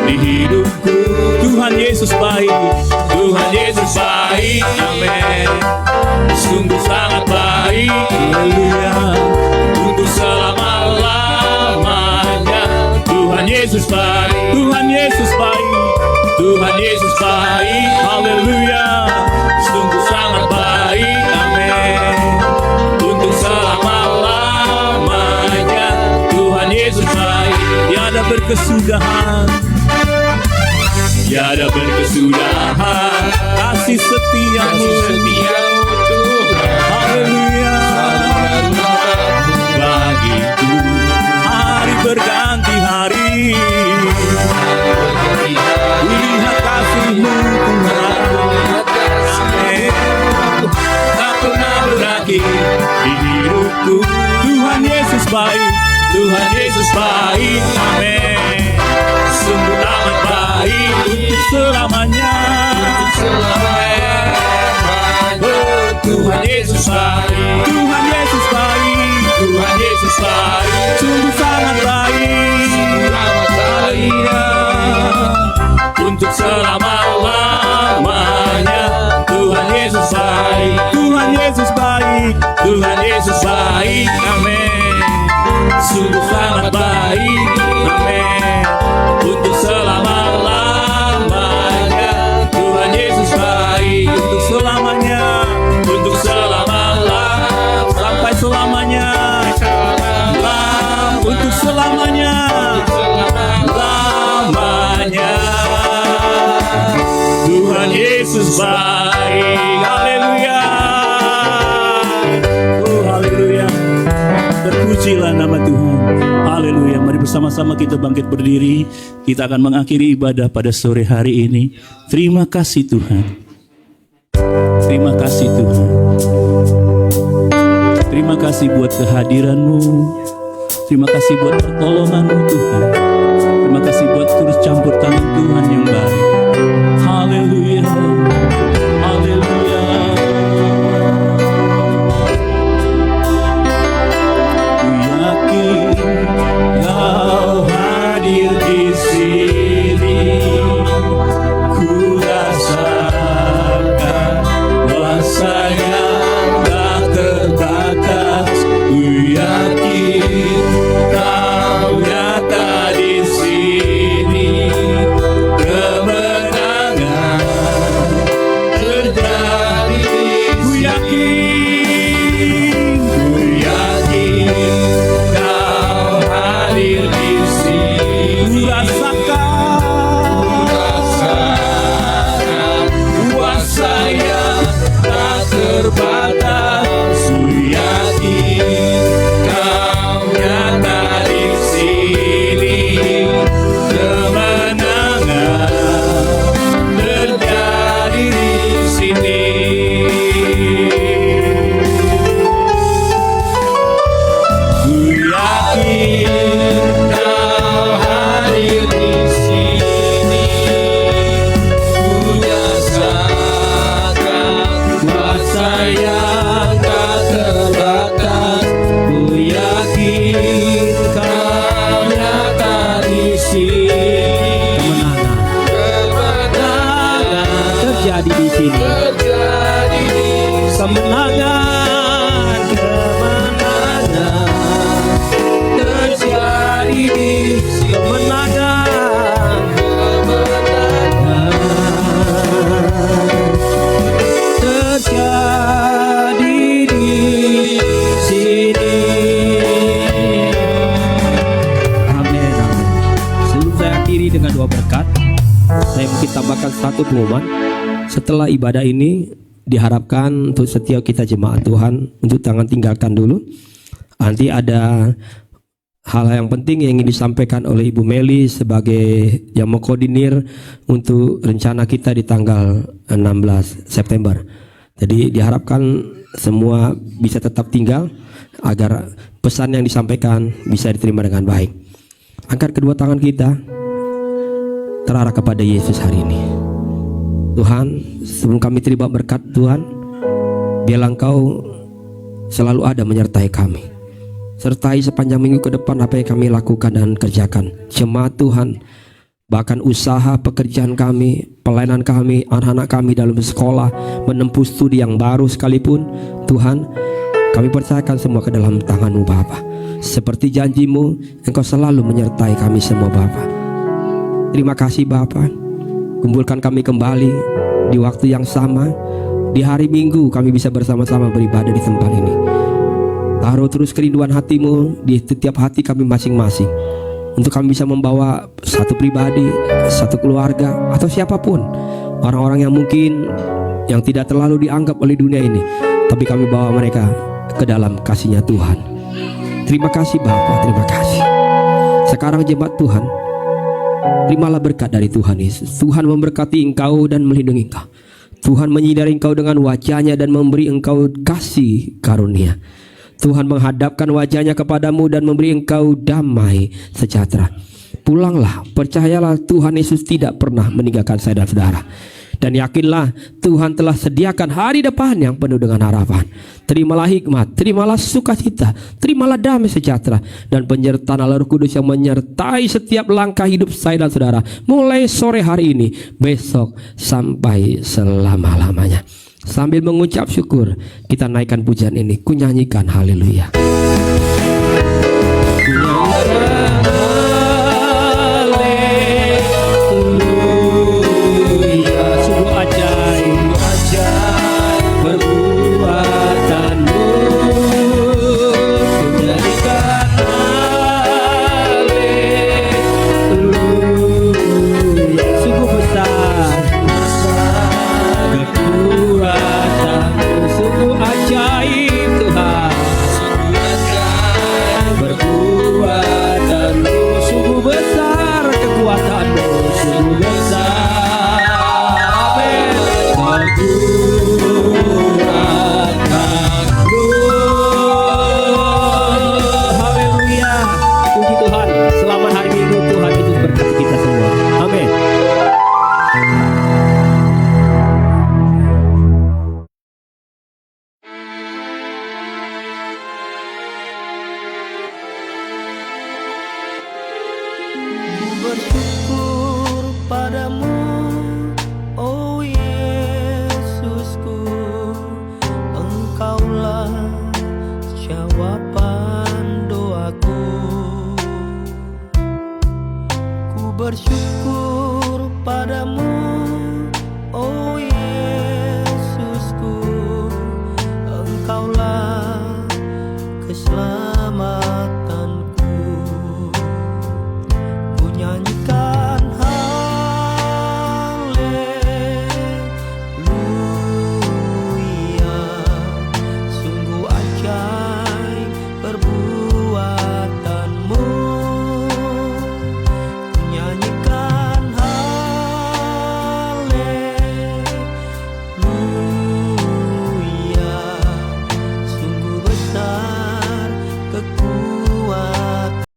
di hidupku. Tuhan Yesus baik, Tuhan Yesus baik, amin. Sungguh sangat baik, haleluya, untuk selama-lamanya. Tuhan Yesus baik, Tuhan Yesus baik, Tuhan Yesus baik, haleluya, sungguh sangat baik, amin. Untuk selama-lamanya. Tuhan Yesus baik, tiada berkesudahan, tiada berkesudahan, kasih setiamu Tuhan, haleluya, bagiku. Hari berganti hari, lihat kasih-Mu Tuhan, amin. Tak pernah berakhir di hidupku. Tuhan Yesus baik, Tuhan Yesus baik, amin. Sungguh amat baik untuk selamanya. Oh, Tuhan Yesus baik, Tuhan Yesus baik, Tuhan Yesus baik, sungguh sangat baik, haleluya, untuk selama-lamanya. Tuhan Yesus baik, Tuhan Yesus baik, Tuhan Yesus baik, amin. Sungguh sangat baik, amin, untuk selama-lamanya. Tuhan Yesus baik, untuk selamanya, untuk selama-lamanya, sampai selamanya, untuk selamanya, lamanya. Tuhan Yesus baik, haleluya, oh haleluya, terpujilah nama Tuhan, haleluya. Mari bersama-sama kita bangkit berdiri, kita akan mengakhiri ibadah pada sore hari ini. Terima kasih Tuhan, terima kasih Tuhan, terima kasih buat kehadiran-Mu, terima kasih buat pertolongan-Mu Tuhan, terima kasih buat turut campur tangan Tuhan yang baik, haleluya, haleluya. Ku yakin Kau hadir di sini, ku rasakan kuasa-Nya tak terbatas. Ku yakin Kau nyata di sini, kemenangan terjadi. Ku yakin Kau hadir di sini, ku rasakan kuasa-Nya tak terbatas. Ku yakin Kau nyata di sini, kemenangan terjadi di sini. Ku yakin Kau hadir di sini, ku rasakan kuasa yang tak terbatas. Ku yakin Kau nyata di sini, kemenangan terjadi di sini. Kemenangan, kemenangan terjadi di sini. Kemenangan, kemenangan terjadi di sini. Amin, amin. Sebelum saya akhiri dengan doa berkat, saya mungkin tambahkan satu pengumuman. Setelah ibadah ini diharapkan untuk setiap kita jemaat Tuhan untuk jangan tinggalkan dulu. Nanti ada hal yang penting yang ingin disampaikan oleh Ibu Meli sebagai yang mengkoordinir untuk rencana kita di tanggal 16 September. Jadi diharapkan semua bisa tetap tinggal, agar pesan yang disampaikan bisa diterima dengan baik. Angkat kedua tangan kita terarah kepada Yesus hari ini. Tuhan, sebelum kami terima berkat Tuhan, biarlah Engkau selalu ada menyertai kami. Sertai sepanjang minggu ke depan apa yang kami lakukan dan kerjakan. Jemaat Tuhan, bahkan usaha pekerjaan kami, pelayanan kami, anak-anak kami dalam sekolah, menempuh studi yang baru sekalipun, Tuhan, kami percayakan semua ke dalam tangan-Mu Bapa. Seperti janji-Mu, Engkau selalu menyertai kami semua Bapa. Terima kasih Bapa. Kumpulkan kami kembali di waktu yang sama. Di hari Minggu kami bisa bersama-sama beribadah di tempat ini. Taruh terus kerinduan hati-Mu di setiap hati kami masing-masing, untuk kami bisa membawa satu pribadi, satu keluarga, atau siapapun, orang-orang yang mungkin yang tidak terlalu dianggap oleh dunia ini, tapi kami bawa mereka ke dalam kasih-Nya Tuhan. Terima kasih Bapa, terima kasih. Sekarang jemaat Tuhan, terimalah berkat dari Tuhan Yesus. Tuhan memberkati engkau dan melindungi engkau. Tuhan menyinari engkau dengan wajah-Nya dan memberi engkau kasih karunia. Tuhan menghadapkan wajah-Nya kepadamu dan memberi engkau damai sejahtera. Pulanglah, percayalah Tuhan Yesus tidak pernah meninggalkan saya dan saudara. Dan yakinlah Tuhan telah sediakan hari depan yang penuh dengan harapan. Terimalah hikmat, terimalah sukacita, terimalah damai sejahtera dan penyertaan Allah Roh Kudus yang menyertai setiap langkah hidup saya dan saudara, mulai sore hari ini, besok sampai selama-lamanya. Sambil mengucap syukur, kita naikkan pujian ini, kunyanyikan haleluya. Sungguh ajaib, perbuatan-Mu, kunyanyikan haleluya. Sungguh besar kekuatan-Mu, sungguh ajaib Tuhan. Perbuatan-Mu, sungguh besar kekuatan-Mu, sungguh besar. Haleluya, puji Tuhan. Selamat hari Minggu, Tuhan Yesus berkati kita semua. Amin. Bersyukur padamu, oh Yesusku, Engkaulah jawaban doaku. Ku bersyukur